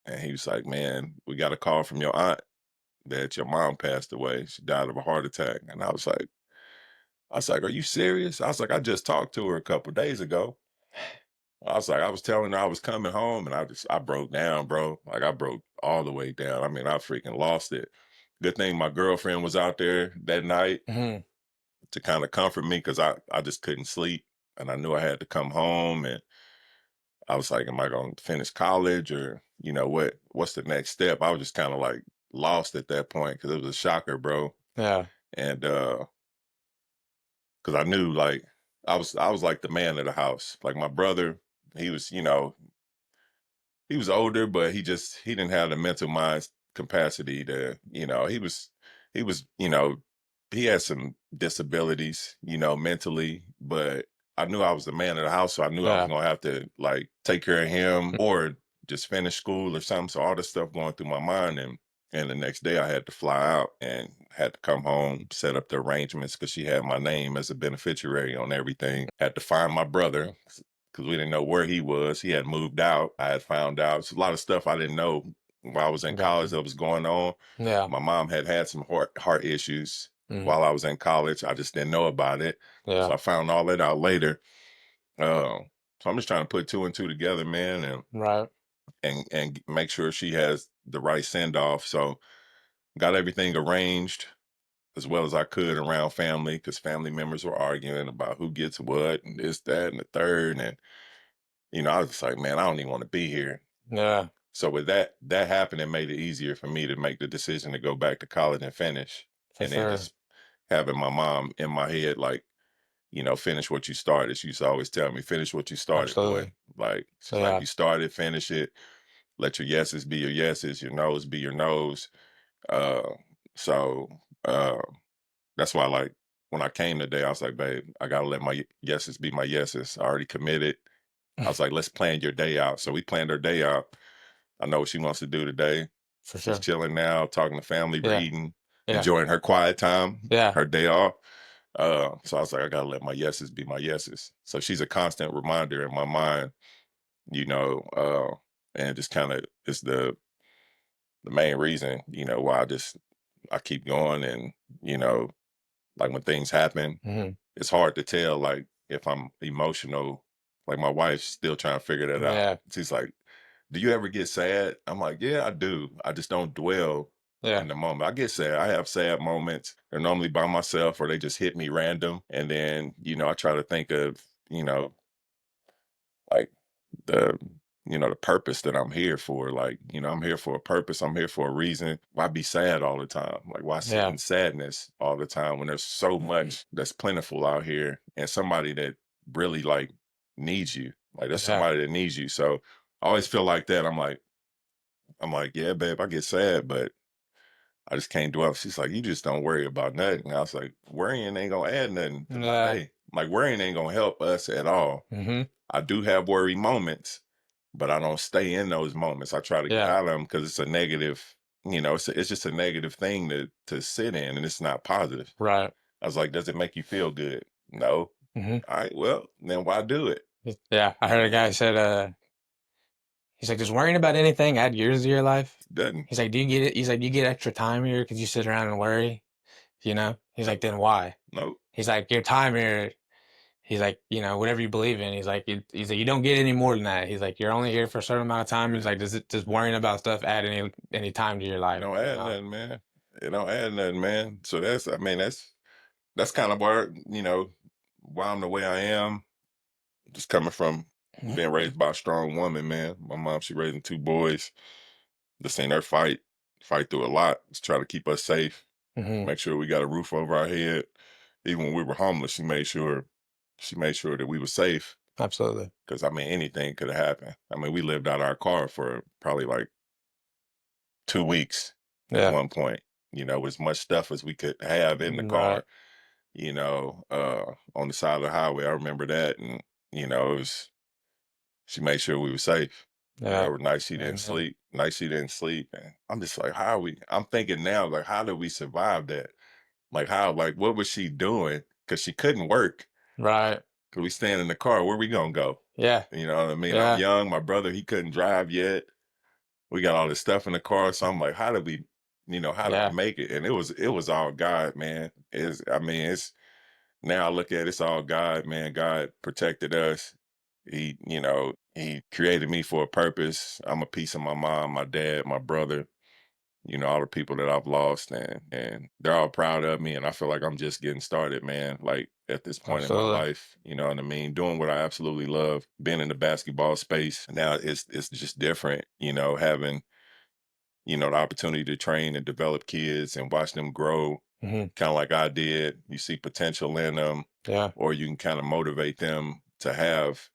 And he was like, man, we got a call from your aunt that your mom passed away. She died of a heart attack. And I was like, are you serious? I was like, I just talked to her a couple days ago. I was like, I was telling her I was coming home, and I broke down, bro. Like, I broke all the way down. I mean, I freaking lost it. Good thing my girlfriend was out there that night to kind of comfort me, because I just couldn't sleep, and I knew I had to come home, and I was like, am I going to finish college, or, what's the next step? I was just kind of like lost at that point, because it was a shocker, bro. Yeah. And because I knew, like, I was like the man of the house. Like, my brother, he was, he was older, but he didn't have the mental mind capacity to, he had some disabilities, mentally, but I knew I was the man of the house, so I knew I was going to have to, like, take care of him or just finish school or something. So all this stuff going through my mind, and the next day I had to fly out and had to come home, set up the arrangements, because she had my name as a beneficiary on everything. Had to find my brother, because we didn't know where he was. He had moved out. I had found out. It's a lot of stuff I didn't know while I was in college that was going on. Yeah. My mom had some heart issues while I was in college. I just didn't know about it. Yeah. So I found all that out later. So I'm just trying to put 2 and 2 together, man, and make sure she has the right send-off. So got everything arranged as well as I could around family, because family members were arguing about who gets what and this, that, and the third. And, I was just like, man, I don't even want to be here. Yeah. So with that happened, it made it easier for me to make the decision to go back to college and finish. For and sure. then just having my mom in my head, like, finish what you started. She used to always tell me, finish what you started, boy. Like, she's like, you started, finish it. Let your yeses be your yeses, your no's be your no's. So that's why, like, when I came today, I was like, babe, I gotta let my yeses be my yeses. I already committed. I was like, let's plan your day out. So we planned her day out. I know what she wants to do today. For She's sure. chilling now, talking to family, Yeah. reading, Yeah. enjoying her quiet time, Yeah. her day off. So I was like, I gotta let my yeses be my yeses. So she's a constant reminder in my mind, you know, and just kind of is the main reason, you know, why I keep going. And, you know, like when things happen, Mhm. it's hard to tell, like, if I'm emotional. Like my wife's still trying to figure that Yeah. out. She's like, do you ever get sad? I'm like, yeah, I do. I just don't dwell Yeah. in the moment. I get sad. I have sad moments. They're normally by myself or they just hit me random. And then, you know, I try to think of, you know, like the the purpose that I'm here for. Like, you know, I'm here for a purpose. I'm here for a reason. Why be sad all the time? Like, why sit Yeah. in sadness all the time when there's so much that's plentiful out here and somebody that really like needs you? Like, there's Yeah. somebody that needs you. So I always feel like that. I'm like, yeah, babe, I get sad, but I just can't dwell. She's like, you just don't worry about nothing. And I was like, worrying ain't gonna add nothing to my Yeah. day. Like, worrying ain't gonna help us at all. Mhm. I do have worry moments, but I don't stay in those moments. I try to get Yeah. out of them because it's a negative, you know, it's just a negative thing to sit in, and it's not positive. Right. I was like, does it make you feel good? No. Mhm. All right, well, then why do it? Yeah. I heard a guy said, he's like, does worrying about anything add years to your life? Doesn't. He's like, do you get it? He's like, do you get extra time here because you sit around and worry? You know? He's like, Nope. then why? Nope. He's like, your time here. He's like, whatever you believe in. He's like, you don't get any more than that. He's like, you're only here for a certain amount of time. He's like, does worrying about stuff add any time to your It life? don't You add know? nothing, man. It don't add nothing, man. So I mean, that's kind of where, you know, why I'm the way I am. Just coming from being raised by a strong woman, man. My mom, she raising two boys. Just seen her fight through a lot to try to keep us safe, Mm-hmm. make sure we got a roof over our head. Even when we were homeless, she made sure that we were safe. Absolutely. Because I mean, anything could have happened. I mean, we lived out our car for probably like 2 weeks at Yeah. one point. You know, as much stuff as we could have in the Right. car. You know, on the side of the highway. I remember that, and you know, she made sure we were safe. Yeah. There were nights she didn't Amen. sleep. Nights she didn't sleep. And I'm just like, how are we? I'm thinking now, like, how did we survive that? Like, how? Like, what was she doing? Because she couldn't work. Right. Because we stand in the car. Where we gonna go? Yeah. You know what I mean? I'm Yeah. young. My brother, he couldn't drive yet. We got all this stuff in the car. So I'm like, how did we? You know, how did we Yeah. make it? And it was all God, man. I mean, it's now I look at it, it's all God, man. God protected us. He created me for a purpose. I'm a piece of my mom, my dad, my brother, you know, all the people that I've lost, and they're all proud of me. And I feel like I'm just getting started, man. Like at this point in my Absolutely. life, you know what I mean? Doing what I absolutely love, being in the basketball space. Now it's just different, you know, having, you know, the opportunity to train and develop kids and watch them grow Mm-hmm. kind of like I did. You see potential in them, Yeah. or you can kind of motivate them to have,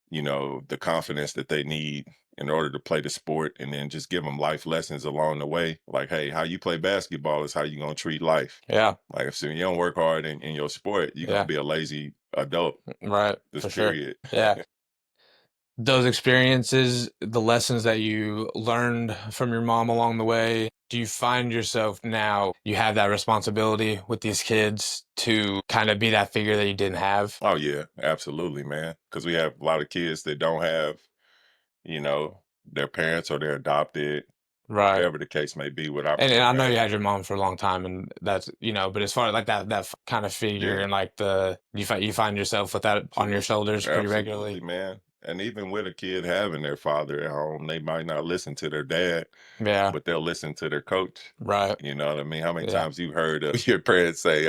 you know, the confidence that they need in order to play the sport, and then just give them life lessons along the way. Like, hey, how you play basketball is how you're going to treat life. Yeah. Like, if you don't work hard in your sport, you're going Yeah. to be a lazy adult, Right. this For sure. period. Yeah. Those experiences, the lessons that you learned from your mom along the way, do you find yourself now you have that responsibility with these kids to kind of be that figure that you didn't have? Oh, yeah, absolutely, man. Because we have a lot of kids that don't have, you know, their parents or they're adopted, Right. whatever the case may be, with And I know you opportunity. had your mom for a long time, and that's, but as far as like that kind of figure, Yeah. and like you find yourself with that on your shoulders pretty Absolutely, regularly. man. And even with a kid having their father at home, they might not listen to their dad, Yeah. but they'll listen to their coach. Right. You know what I mean? How many Yeah. times you've heard your parents say,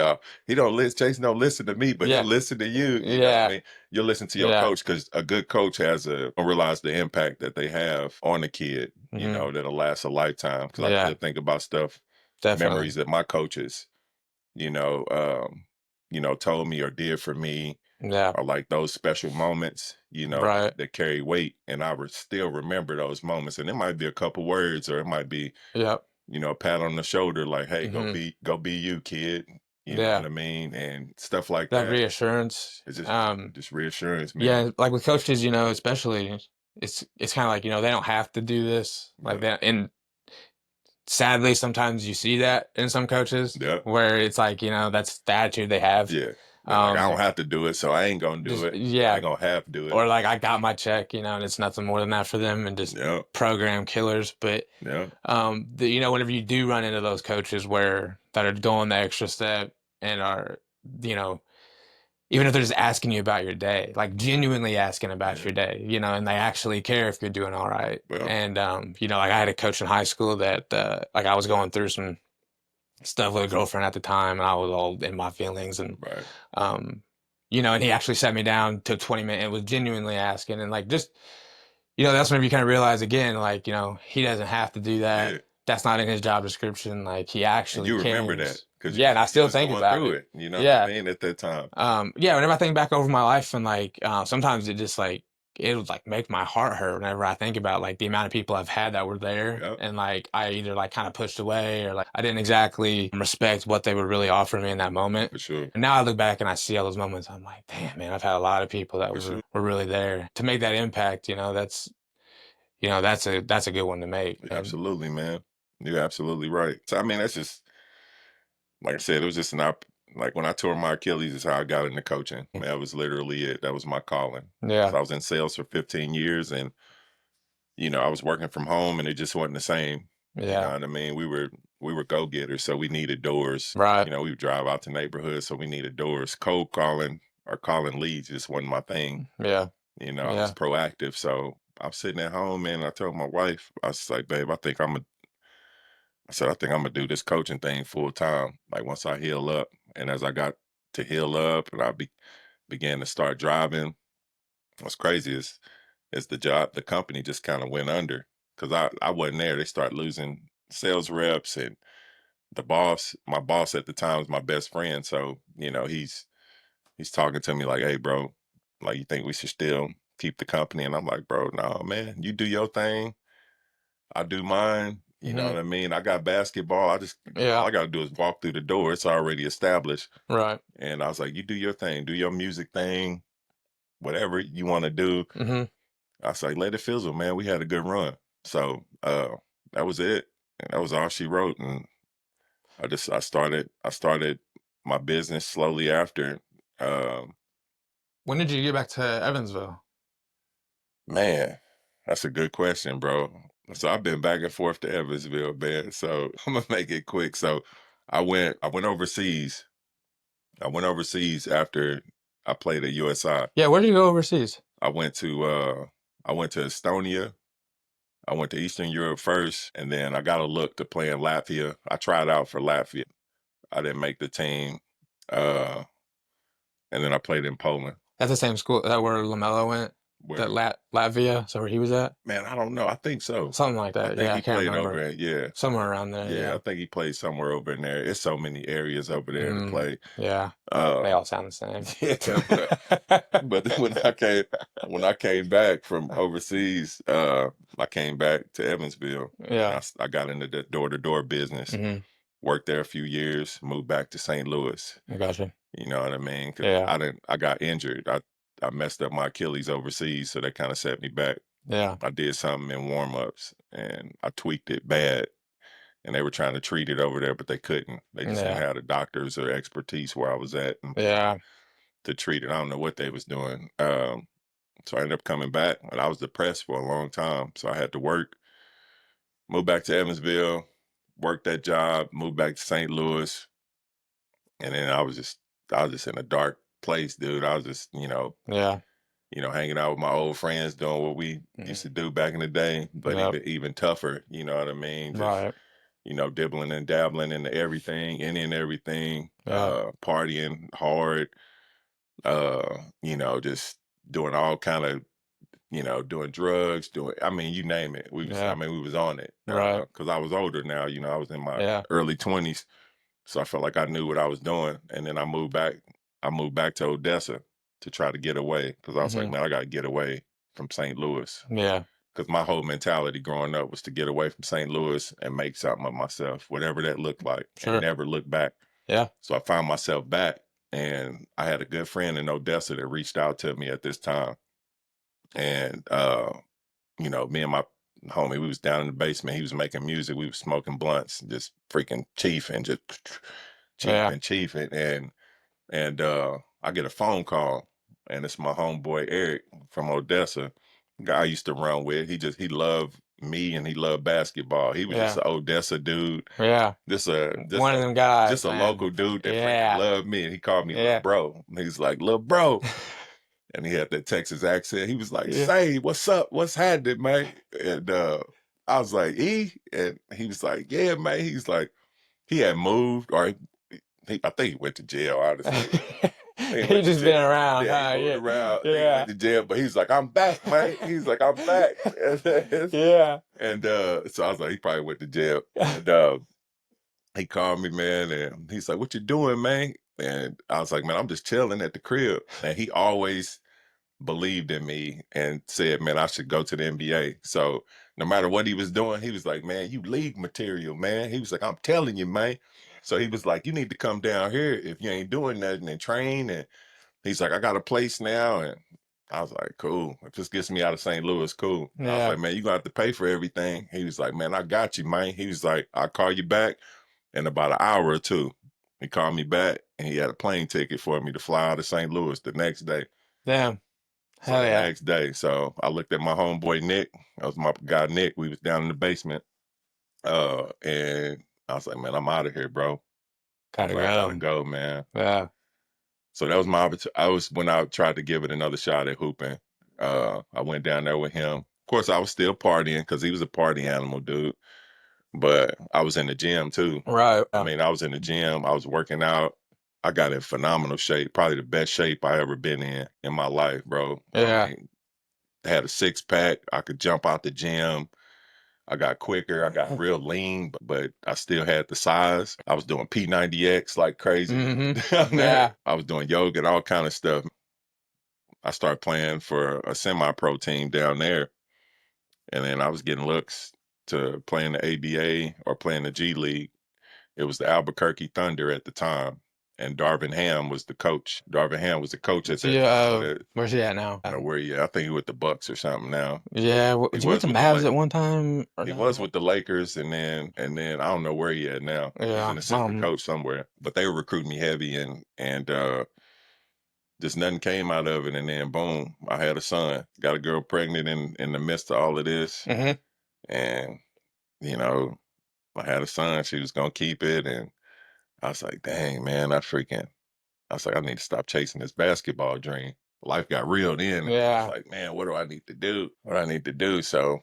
he don't listen, Chase don't listen to me, but he'll Yeah. listen to you. You know what I Yeah. mean? You'll listen to your Yeah. coach, because a good coach don't realize the impact that they have on the kid, you Hmm. know, that'll last a lifetime. Because I Yeah. still think about stuff, Definitely. memories that my coaches, you know, told me or did for me, Yeah. or like those special moments, you know, Right. that carry weight. And I would still remember those moments. And it might be a couple words, or it might be Yep. a pat on the shoulder, like, hey, Hmm. go be you, kid. You know what Yeah. I mean? And stuff like That that. reassurance. It's just reassurance, man. Yeah, like with coaches, especially it's kind of like, they don't have to do this like Yeah. that. And sadly, sometimes you see that in some coaches Yeah. where it's like, that's the attitude they have. Yeah. They're like, I don't have to do it, so I ain't gonna do Just, it. I yeah. ain't gonna have to do it. Or like I got my check, and it's nothing more than that for them and just Yeah. program killers. But Yeah. whenever you do run into those coaches that are going the extra step and are, you know, even if they're just asking you about your day, like genuinely asking about Yeah. your day, and they actually care if you're doing all right. Well. And like I had a coach in high school that like I was going through some stuff with a girlfriend at the time, and I was all in my feelings, and Right. and he actually sat me down, took 20 minutes, and was genuinely asking, and like just, that's whenever you kind of realize again, like, he doesn't have to do that. Yeah. That's not in his job description. Like he And actually you remember that cares. because Yeah, and I you still was think going about through it. it. You know what Yeah. I mean? At that time. Yeah, whenever I think back over my life and like sometimes it just like it would like make my heart hurt whenever I think about like the amount of people I've had that were there Yep. and like I either like kind of pushed away or like I didn't exactly respect what they were really offering me in that moment. For sure. And now I look back and I see all those moments. I'm like, damn, man, I've had a lot of people that For sure. were really there to make that impact. That's a good one to make. And Absolutely, man. You're absolutely right. So I mean, that's just like I said, it was just like when I tore my Achilles is how I got into coaching. That was literally it. That was my calling. yeah, So I was in sales for 15 years and I was working from home and it just wasn't the same. You know yeah, what I mean? We were go-getters, so we needed doors. right, We would drive out to neighborhoods, so we needed doors. Cold calling or calling leads just wasn't my thing. yeah, I was proactive. So I was sitting at home and I told my wife, I was like, babe, I said, I think I'm gonna do this coaching thing full time. Like once I heal up. And as I got to heal up and I began to start driving, what's crazy is the company just kind of went under because I wasn't there. They started losing sales reps and my boss at the time was my best friend. So, he's talking to me like, hey bro, like you think we should still keep the company? And I'm like, bro, no, man, you do your thing. I do mine. You know what I mean? I got basketball. All yeah, I gotta do is walk through the door. It's already established. right. And I was like, you do your thing, do your music thing, whatever you want to do. Mm-hmm. I was like, let it fizzle, man. We had a good run. So that was it. And that was all she wrote. And I started my business slowly after. Um, When did you get back to Evansville? Man, that's a good question, bro. So I've been back and forth to Evansville, man. So I'm gonna make it quick. So I went overseas. I went overseas after I played at USI. Yeah, where did you go overseas? I went to Estonia. I went to Eastern Europe first, and then I got a look to play in Latvia. I tried out for Latvia. I didn't make the team. And then I played in Poland. That's the same school that where LaMelo went. Where, Latvia, so where he was at? man, I don't know. I think so. Something like I that. think Yeah, he I can't played remember. over at, yeah. Somewhere around there. Yeah, Yeah. I think he played somewhere over in there. It's so many areas over there to play. Yeah. They all sound the same. Yeah, but when I came back from overseas, I came back to Evansville. Yeah. I got into the door-to-door business. Worked there a few years. Moved back to St. Louis. I gotcha. You know what I mean? 'Cause Yeah. I got injured. I messed up my Achilles overseas, so that kind of set me back. Yeah. I did something in warm-ups and I tweaked it bad. And they were trying to treat it over there, but they couldn't. They just didn't have the doctors or expertise where I was at to treat it. I don't know what they was doing. So I ended up coming back, and I was depressed for a long time. So I had to work, move back to Evansville, work that job, move back to St. Louis, and then I was just in a dark place, dude. I was just, hanging out with my old friends, doing what we used to do back in the day, but even tougher. You know what I mean? Just, dibbling and dabbling into everything, everything, partying hard, just doing all kind of, doing drugs, you name it. We was on it. Right. Cause I was older now, I was in my Yeah. early 20s. So I felt like I knew what I was doing. And then I moved back to Odessa to try to get away. Cause I was like, man, I got to get away from St. Louis. Yeah. because my whole mentality growing up was to get away from St. Louis and make something of myself, whatever that looked like, and never look back. Yeah. So I found myself back, and I had a good friend in Odessa that reached out to me at this time. And, you know, me and my homie, we was down in the basement. He was making music. We was smoking blunts, just freaking chiefing, just chiefing. And I get a phone call, and it's my homeboy Eric from Odessa, guy I used to run with. He loved me, and he loved basketball. He was just an Odessa dude. Yeah. Just one of them guys. Just a local dude that freaking loved me. And he called me little bro. And he's like, little bro. And he had that Texas accent. He was like, say, what's up? What's happening, man? And I was like, E? And he was like, yeah, man. He's like, he had moved, or I think he went to jail, honestly. He just been around. Yeah, he moved around. He went to jail, but he's like, I'm back, man. He's like, I'm back. And so I was like, he probably went to jail. And he called me, man, and he's like, what you doing, man? And I was like, man, I'm just chilling at the crib. And he always believed in me and said, man, I should go to the NBA. So no matter what he was doing, he was like, man, you league material, man. He was like, I'm telling you, man. So he was like, you need to come down here if you ain't doing nothing and train. And he's like, I got a place now. And I was like, cool. If this gets me out of St. Louis, cool. I was like, man, you gonna have to pay for everything. He was like, man, I got you, man. He was like, I'll call you back in about an hour or two. He called me back, and he had a plane ticket for me to fly out of St. Louis the next day. Damn. So the next day. So I looked at my homeboy Nick. That was my guy Nick. We was down in the basement. And I was like, man, I'm out of here, bro. Gotta go, man. Yeah. So that was my opportunity. When I tried to give it another shot at hooping. I went down there with him. Of course, I was still partying because he was a party animal, dude. But I was in the gym too. Right. I mean, I was in the gym. I was working out. I got in phenomenal shape. Probably the best shape I ever been in my life, bro. Yeah. I mean, I had a 6-pack. I could jump out the gym. I got quicker. I got real lean, but I still had the size. I was doing P90X like crazy. Mm-hmm. Yeah. I was doing yoga and all kind of stuff. I started playing for a semi-pro team down there. And then I was getting looks to play in the ABA or play in the G League. It was the Albuquerque Thunder at the time. And Darvin Ham was the coach. Darvin Ham was the coach at that time. Where's he at now? I don't know where he at. I think he with the Bucks or something now. Yeah, was he with the Mavs at one time? He was with the Lakers, and then I don't know where he at now. Yeah, he's an assistant coach somewhere. But they were recruiting me heavy, and just nothing came out of it. And then boom, I had a son. Got a girl pregnant in the midst of all of this, and you know, I had a son. She was gonna keep it, and I was like, dang, man, I was like, I need to stop chasing this basketball dream. Life got real then. Yeah. I was like, man, what do I need to do? What do I need to do? So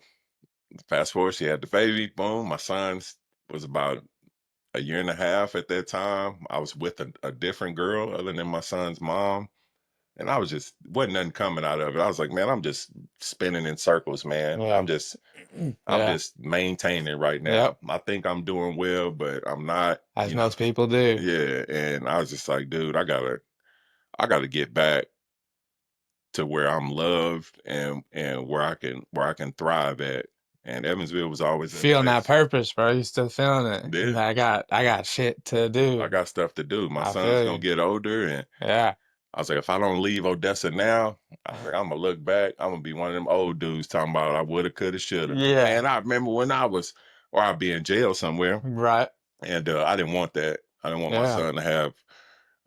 fast forward, she had the baby. Boom. My son was about a year and a half at that time. I was with a different girl other than my son's mom. And I was wasn't nothing coming out of it. I was like, man, I'm just spinning in circles, man. Yeah. I'm just maintaining right now. Yep. I think I'm doing well, but I'm not. As most people do. Yeah. And I was just like, dude, I gotta get back to where I'm loved and where I can thrive at. And Evansville was always feeling that purpose, bro. You still feeling it? Yeah. I got shit to do. I got stuff to do. My son's gonna get older, and I was like, if I don't leave Odessa now, I'm gonna look back. I'm gonna be one of them old dudes talking about I woulda, coulda, shoulda. Yeah. And I remember when I'd be in jail somewhere. Right. And I didn't want that. I didn't want my son to have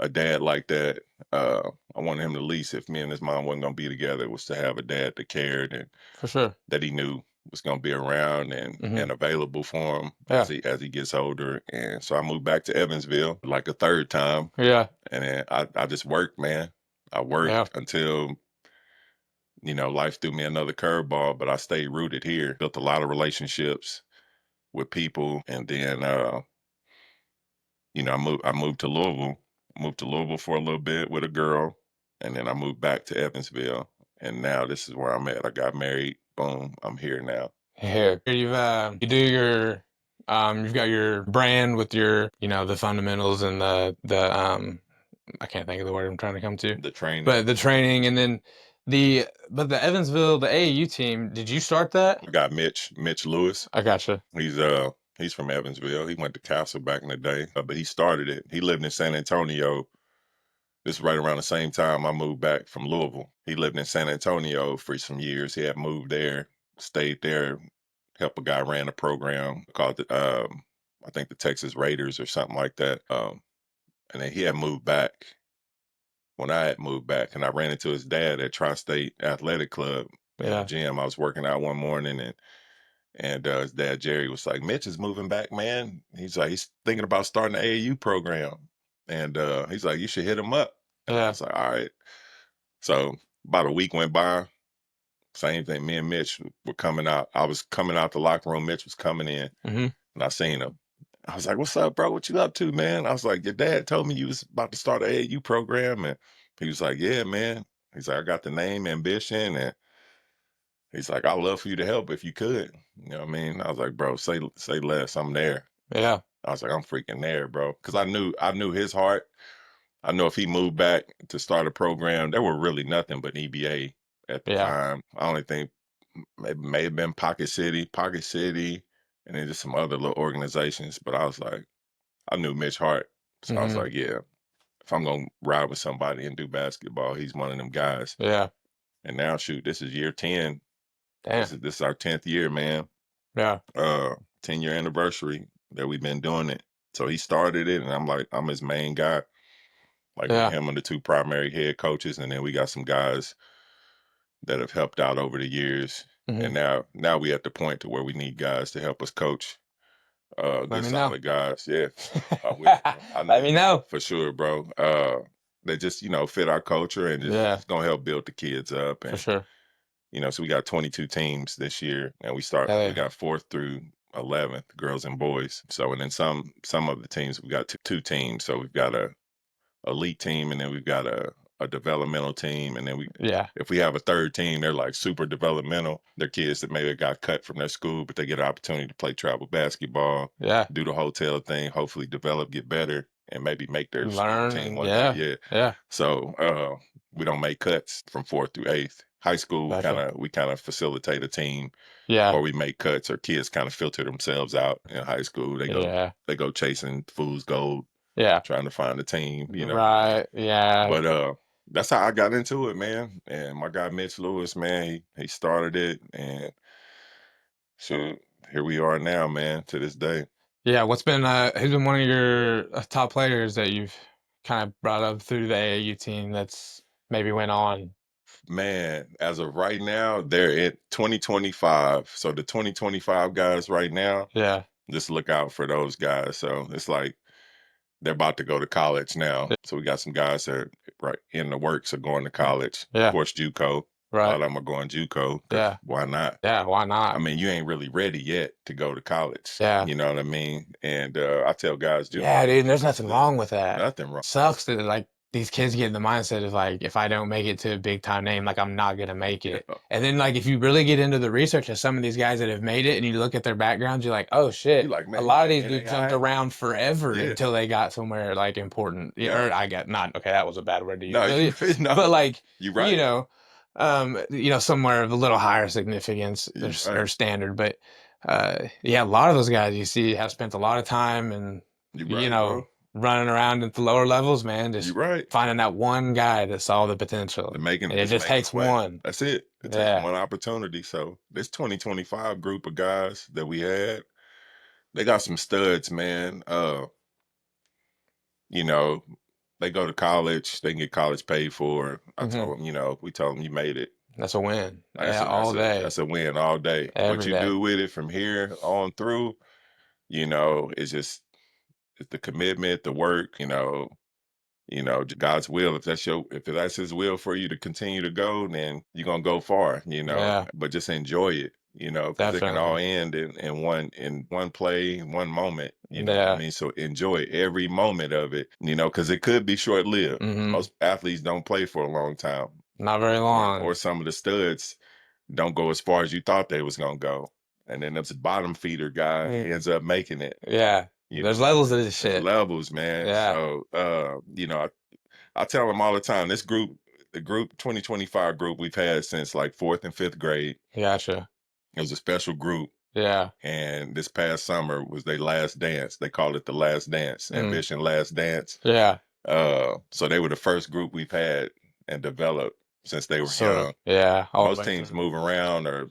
a dad like that. I wanted him to, at least if me and his mom wasn't gonna be together, was to have a dad that cared and for sure that he knew was gonna be around and available for him as he gets older. And so I moved back to Evansville like a third time. Yeah. And then I just worked, man. I worked until life threw me another curveball, but I stayed rooted here. Built a lot of relationships with people, and then I moved to Louisville. Moved to Louisville for a little bit with a girl, and then I moved back to Evansville, and now this is where I'm at. I got married. Boom, I'm here now. Here you do your you've got your brand with your the fundamentals and the I can't think of the word I'm trying to come to. The training. But the training, and then But the Evansville, the AAU team, did you start that? I got Mitch Lewis. I gotcha. He's from Evansville. He went to Castle back in the day, but he started it. He lived in San Antonio. This is right around the same time I moved back from Louisville. He lived in San Antonio for some years. He had moved there, stayed there, helped a guy ran a program called I think the Texas Raiders or something like that. And then he had moved back when I had moved back, and I ran into his dad at Tri-State Athletic Club in the gym. I was working out one morning, and his dad Jerry was like, "Mitch is moving back, man." He's like, he's thinking about starting the AAU program, and he's like, "You should hit him up." And I was like, "All right." So about a week went by. Same thing. Me and Mitch were coming out. I was coming out the locker room. Mitch was coming in, and I seen him. I was like, "What's up, bro? What you up to, man?" I was like, "Your dad told me you was about to start an AAU program," and he was like, "Yeah, man." He's like, "I got the name, ambition," and he's like, "I'd love for you to help if you could." You know what I mean? I was like, "Bro, say less. I'm there." Yeah. I was like, "I'm freaking there, bro," because I knew his heart. I know if he moved back to start a program, there were really nothing but EBA at the time. I only think may have been Pocket City, and then just some other little organizations. But I was like, I knew Mitch Hart, so I was like, yeah, if I'm gonna ride with somebody and do basketball, he's one of them guys. Yeah. And now, shoot, this is year 10. Damn. This is our 10th year, man. Yeah. 10-year anniversary that we've been doing it. So he started it, and I'm his main guy. Like him and the two primary head coaches, and then we got some guys that have helped out over the years. And now we at the point to where we need guys to help us coach. Good solid guys. Yeah. Let me know. For sure, bro. They just, fit our culture and just gonna help build the kids up. And, for sure. So we got 22 teams this year, and we got 4th through 11th, girls and boys. So, and then some of the teams, we got two teams. So we've got a elite team, and then we've got a developmental team, and then if we have a third team, they're like super developmental. They're kids that maybe got cut from their school, but they get an opportunity to play travel basketball, do the hotel thing, hopefully develop, get better, and maybe make their team one day. So we don't make cuts from 4th through 8th. High school, we kind of facilitate a team, or we make cuts, or kids kind of filter themselves out in high school. They go chasing fool's gold. Trying to find a team, Right. Yeah. But that's how I got into it, man. And my guy Mitch Lewis, man, he started it, and so here we are now, man, to this day. Yeah. Who's been one of your top players that you've kind of brought up through the AAU team that's maybe went on? Man, as of right now, they're in 2025. So the 2025 guys right now, just look out for those guys. So it's like they're about to go to college now. So we got some guys that are in the works of going to college. Of course, JUCO. A lot of them are going JUCO. Why not? Yeah, why not? I mean, you ain't really ready yet to go to college. Yeah. You know what I mean? And I tell guys, dude, there's nothing wrong with that. Nothing wrong. Sucks that like these kids get in the mindset of like, if I don't make it to a big time name, like I'm not gonna make it. And then like if you really get into the research of some of these guys that have made it and you look at their backgrounds, you're like, oh shit, like, man, a lot of these dudes jumped around forever until they got somewhere like important. Or I got not okay, that was a bad word to use. No, but like you're right. Somewhere of a little higher significance or standard. But a lot of those guys you see have spent a lot of time and bro. running around at the lower levels, man. Just finding that one guy that saw the potential. It just takes one. That's it. It takes one opportunity. So this 2025 group of guys that we had, they got some studs, man. They go to college, they can get college paid for. I told them, we told them you made it. That's a win. All day. That's a win all day. What you do with it from here on through, it's just it's the commitment, the work, God's will. If that's his will for you to continue to go, then you're gonna go far, But just enjoy it, because it can all end in one play, one moment, what I mean? So enjoy every moment of it, because it could be short lived. Most athletes don't play for a long time. Not very long. Or some of the studs don't go as far as you thought they was gonna go. And then this bottom feeder guy ends up making it. Yeah. There's levels of this shit. Levels, man. Yeah. So, I tell them all the time, this group, the group 2025 group we've had since like 4th and 5th grade. Gotcha. It was a special group. Yeah. And this past summer was their last dance. They called it the last dance, Ambition Last Dance. Yeah. So they were the first group we've had and developed since they were young. Yeah. Most teams move around, or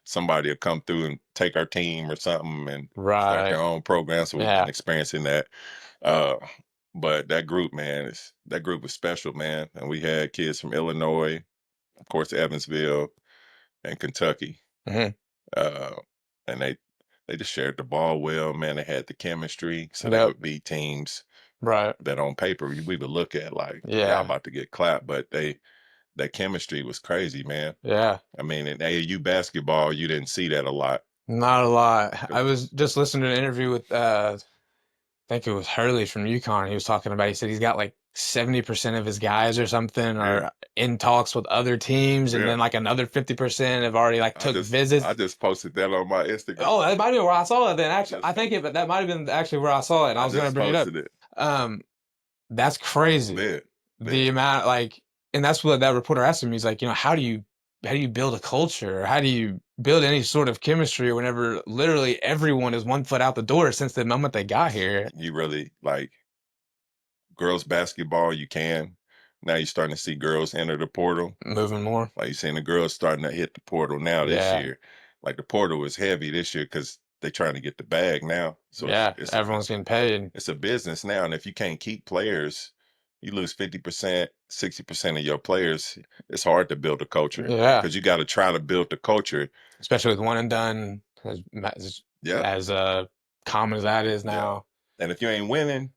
somebody will come through and take our team or something and start their own program. So we've been experiencing that. But that group, man, that group was special, man. And we had kids from Illinois, of course, Evansville, and Kentucky. And they just shared the ball well, man. They had the chemistry, so they would beat teams that on paper we would look at like, y'all about to get clapped, but that chemistry was crazy, man. Yeah. I mean, in AAU basketball, you didn't see that a lot. Not a lot. I was just listening to an interview with I think it was Hurley from UConn. He was talking about, he said he's got like 70% of his guys or something are in talks with other teams, and then like another 50% have already like took visits. I just posted that on my Instagram. Oh, that might be where I saw it then. Actually, I think but that might have been actually where I saw it, and I was going to bring it up. That's crazy. The amount, like, and that's what that reporter asked him. He's like, how do you build a culture? Or how do you build any sort of chemistry whenever literally everyone is 1 foot out the door since the moment they got here? You really, like, girls basketball, you can. Now you're starting to see girls enter the portal. Moving more. Like, you're seeing the girls starting to hit the portal now this year. Like, the portal was heavy this year because they're trying to get the bag now. So everyone's getting paid. It's a business now. And if you can't keep players, you lose 50%, 60% of your players. It's hard to build a culture. Yeah. Because you got to try to build the culture. Especially with one and done, as common as that is now. Yeah. And if you ain't winning,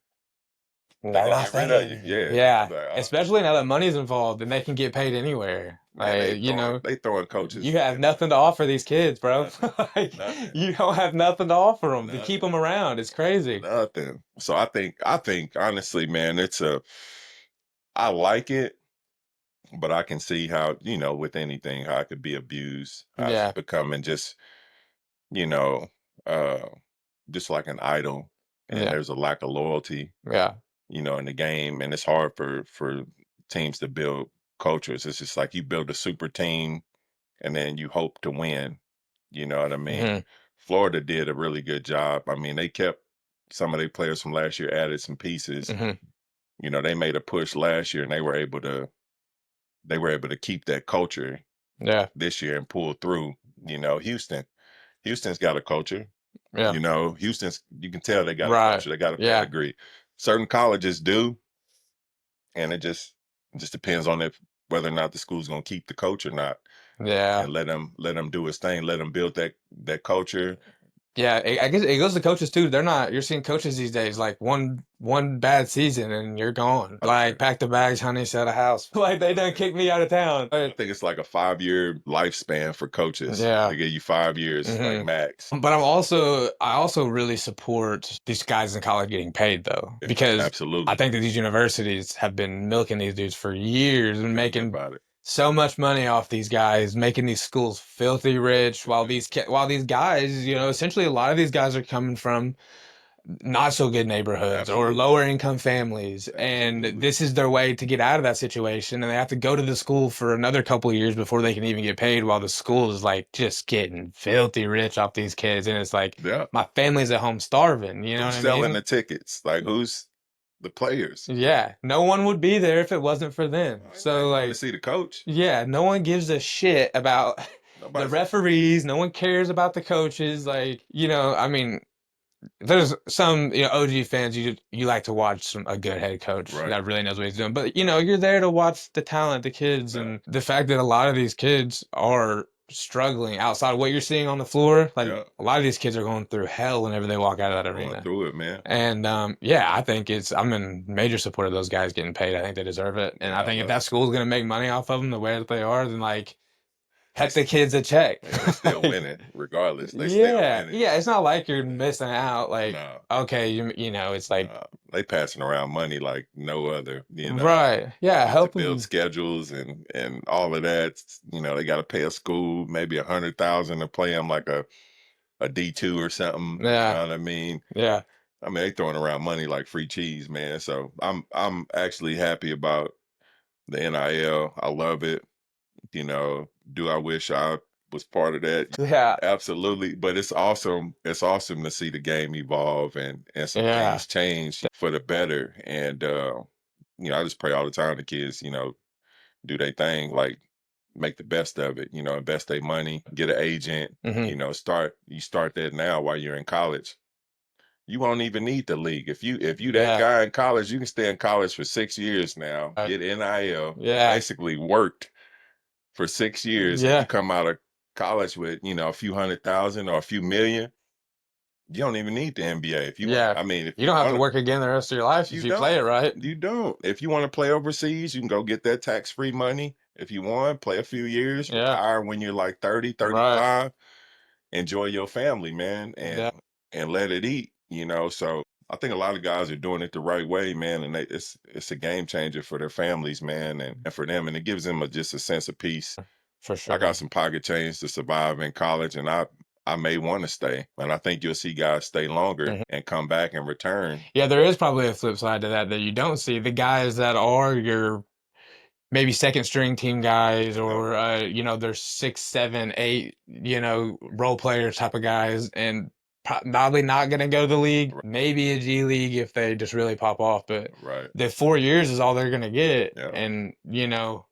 get rid of you. Yeah. Especially now that money's involved and they can get paid anywhere. Man, they throwing coaches. You have nothing to offer these kids, bro. Nothing. You don't have nothing to offer them to keep them around. It's crazy. Nothing. So I think honestly, man, I like it, but I can see how, with anything, how it could be abused. How it's becoming just, just like an idol. And there's a lack of loyalty. Yeah. In the game, and it's hard for teams to build cultures. It's just like you build a super team and then you hope to win. You know what I mean? Florida did a really good job. I mean, they kept some of their players from last year, added some pieces. They made a push last year and they were able to keep that culture this year and pull through. Houston's got a culture. Yeah. You can tell they got a culture. They got a pedigree. Certain colleges do, and it just depends on whether or not the school's gonna keep the coach or not. Yeah. And let them do his thing. Let them build that culture. Yeah, I guess it goes to coaches too. You're seeing coaches these days, like one bad season and you're gone. Like, pack the bags, honey, sell the house. Like, they done kicked me out of town. I think it's like a 5-year lifespan for coaches. Yeah. They give you 5 years, like max. But I also really support these guys in college getting paid though. Because absolutely. I think that these universities have been milking these dudes for years and making so much money off these guys, making these schools filthy rich, while these guys, essentially a lot of these guys are coming from not so good neighborhoods or lower income families, and this is their way to get out of that situation, and they have to go to the school for another couple of years before they can even get paid, while the school is like just getting filthy rich off these kids, and it's like, my family's at home starving, you know what I mean? Selling the tickets, like, who's the players? Yeah, no one would be there if it wasn't for them. So, like, to see the coach. Yeah, no one gives a shit about the referees. No one cares about the coaches. Like, I mean, there's some OG fans you like to watch a good head coach that really knows what he's doing. But you're there to watch the talent, the kids, and the fact that a lot of these kids are struggling outside of what you're seeing on the floor. Like, a lot of these kids are going through hell whenever they walk out of that arena. Going through it, man. And I think I'm in major support of those guys getting paid. I think they deserve it. And I think if that school's going to make money off of them the way that they are, then, like, cut the kids a check. They're still winning, regardless. They still winning. Yeah, it's not like you're missing out. Like, okay, it's like they passing around money like no other. Right? Yeah, help to build schedules and all of that. They got to pay a school maybe $100,000 to play them like a D2 or something. Yeah, you know what I mean. Yeah, I mean, they throwing around money like free cheese, man. So I'm actually happy about The NIL, I love it. You know, do I wish I was part of that? Yeah. Absolutely. But it's awesome. It's awesome to see the game evolve and some things change for the better. And you know, I just pray all the time the kids, you know, do their thing, like make the best of it, you know, invest their money, get an agent, you know, start that now while you're in college. You won't even need the league. If you that guy in college, you can stay in college for 6 years now, get NIL, basically worked for 6 years. And you come out of college with, you know, a few $100,000 or a few million. You don't even need the NBA. If you I mean, if you don't have to work again the rest of your life if you play it right. You don't. If you want to play overseas, you can go get that tax-free money. If you want, play a few years, retire when you're like 30, 35, enjoy your family, man, and let it eat, you know. So I think a lot of guys are doing it the right way, man, and it's a game changer for their families, man, and for them, and it gives them just a sense of peace. For sure. I got some pocket change to survive in college, and I may want to stay, and I think you'll see guys stay longer and come back and return. Yeah, there is probably a flip side to that you don't see. The guys that are your maybe second string team guys, or you know, they're 6, 7, 8, you know, role player type of guys, and probably not going to go to the league. Maybe a G League if they just really pop off, but the 4 years is all they're going to get. And you know,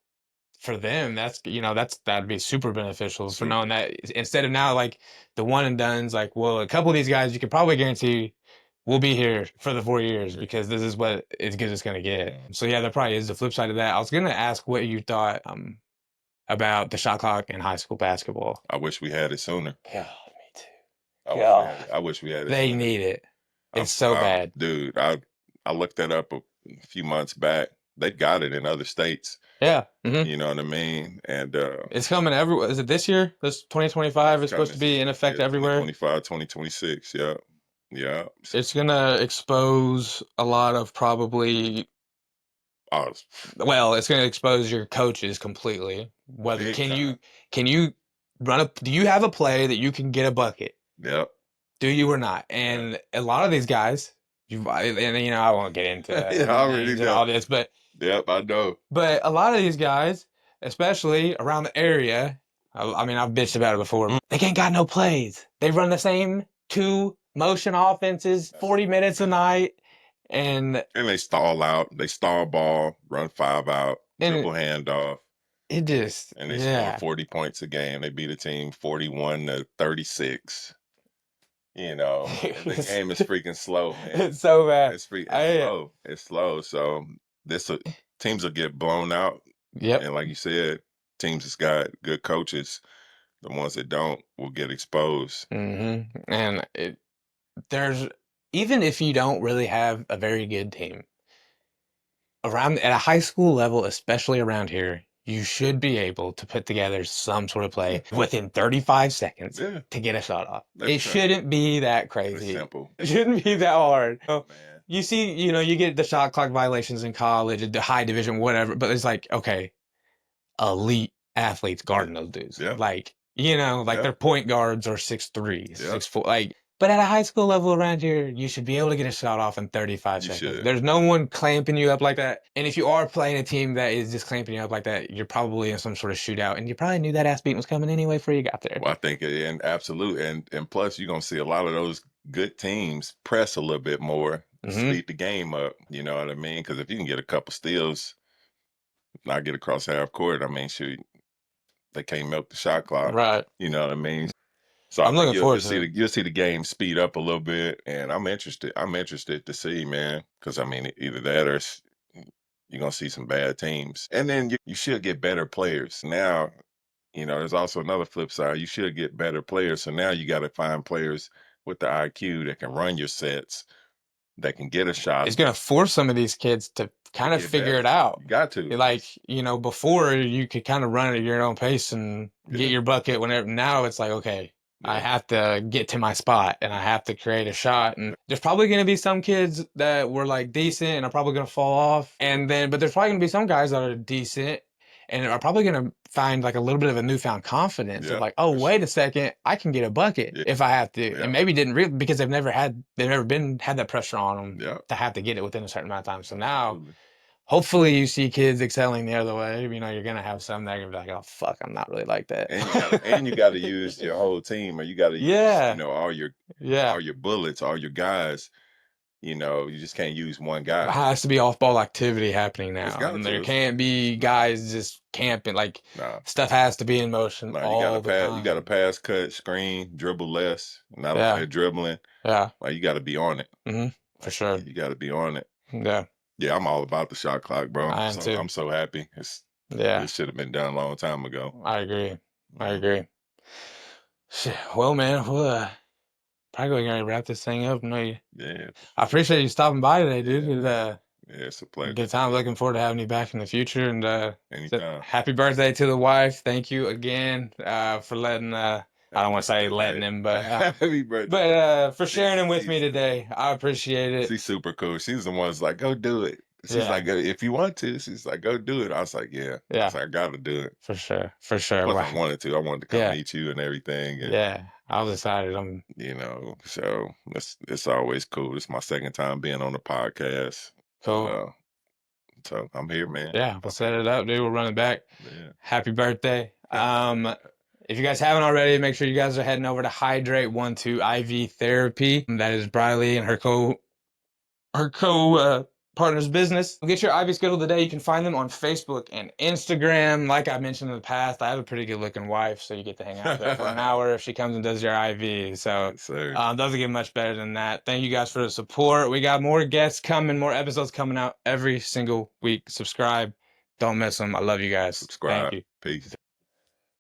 for them, that's, you know, that'd be super beneficial for knowing that instead of now like the one and done's, like, well, a couple of these guys you can probably guarantee we'll be here for the 4 years because this is what as good as it's gonna get. So yeah, there probably is the flip side of that. I was gonna ask what you thought about the shot clock in high school basketball. I wish we had it sooner. Yeah, me too. I wish we had it. They need it. It's so bad, dude. I looked that up a few months back. They got it in other states. Yeah. You know what I mean? And it's coming everywhere. Is it this year? This 2025 is supposed to be in effect everywhere? 2025, 2026, yeah. Yeah. It's gonna expose a lot of probably well, it's gonna expose your coaches completely. Whether can you run a do you have a play that you can get a bucket? Yep. Do you or not? And a lot of these guys, and you know, I won't get into that. I already know all this, but yep, I know. But a lot of these guys, especially around the area, I mean, I've bitched about it before. They ain't got no plays. They run the same 2 motion offenses 40 minutes a night, and they stall out. They stall ball, run 5 out, dribble handoff. It just and they score 40 points a game. They beat a team 41-36. You know, the game is freaking slow, man. It's so bad. It's slow. It's slow. So teams will get blown out. Yep. And like you said, teams that's got good coaches, the ones that don't will get exposed. And there's, even if you don't really have a very good team, around at a high school level, especially around here, you should be able to put together some sort of play within 35 seconds to get a shot off. It shouldn't be that crazy. It's simple. It shouldn't be that hard. You see, you know, you get the shot clock violations in college, the high division, whatever, but it's like, okay, elite athletes guarding those dudes. Like, you know, like their point guards are 6'3", 6'4", like. But at a high school level around here, you should be able to get a shot off in 35 seconds. There's no one clamping you up like that. And if you are playing a team that is just clamping you up like that, you're probably in some sort of shootout. And you probably knew that ass beating was coming anyway before you got there. Well, I think, and absolutely. And plus, you're going to see a lot of those good teams press a little bit more, speed the game up. You know what I mean? Because if you can get a couple steals, not get across half court, I mean, shoot, they can't milk the shot clock. Right. You know what I mean? So I'm looking forward to it. You'll see the game speed up a little bit, and I'm interested to see, man, because I mean, either that or you're gonna see some bad teams, and then you should get better players. Now, you know, there's also another flip side. You should get better players, so now you got to find players with the IQ that can run your sets, that can get a shot. It's gonna force some of these kids to kind of figure it out. You got to. Like, you know, before you could kind of run at your own pace and get your bucket whenever. Now it's like, okay, I have to get to my spot and I have to create a shot. And there's probably going to be some kids that were like decent and are probably going to fall off. But there's probably going to be some guys that are decent and are probably going to find like a little bit of a newfound confidence of like, oh, wait a second, I can get a bucket if I have to. And maybe didn't really, because they've never had that pressure on them to have to get it within a certain amount of time. So now, hopefully you see kids excelling the other way. You know, you're gonna have some that are gonna be like, oh fuck, I'm not really like that. And you gotta use your whole team, or you gotta use, Yeah. you know, all your bullets, all your guys. You know, you just can't use one There guy. has to be off-ball activity happening It's now. got And to. there can't be guys just camping. Like, Nah. stuff has to be in motion No, you all gotta the pass. time. You gotta pass, cut, screen, dribble less. Not all that dribbling. Yeah. Like, you gotta be on it. For sure. You gotta be on it. Yeah. Yeah, I'm all about the shot clock, bro. I am too. I'm so happy. It should have been done a long time ago. I agree. I agree. Shit. Well, man, we'll probably gonna wrap this thing up. No, Yeah. I appreciate you stopping by today, dude. Yeah, it's a pleasure. Good time. Looking forward to having you back in the future. And anytime. Happy birthday to the wife. Thank you again for letting. I don't want to say letting him, but happy birthday. But for sharing him with me today. I appreciate it. She's super cool. She's the one that's like, go do it. She's like, if you want to, she's like, go do it. I was like, yeah. I was like, I gotta do it. For sure. For sure. Plus, I wanted to. I wanted to come meet you and everything. And, I was excited. You know, so it's always cool. It's my second time being on the podcast. Cool. So I'm here, man. Yeah, we'll set it up, dude. We'll run it back. Yeah. Happy birthday. If you guys haven't already, make sure you guys are heading over to Hydrate 12 IV Therapy. That is Briley and her partner's business. Get your IV scheduled today. You can find them on Facebook and Instagram. Like I mentioned in the past, I have a pretty good looking wife, so you get to hang out there for an hour if she comes and does your IV. So doesn't get much better than that. Thank you guys for the support. We got more guests coming, more episodes coming out every single week. Subscribe. Don't miss them. I love you guys. Subscribe. Thank you. Peace.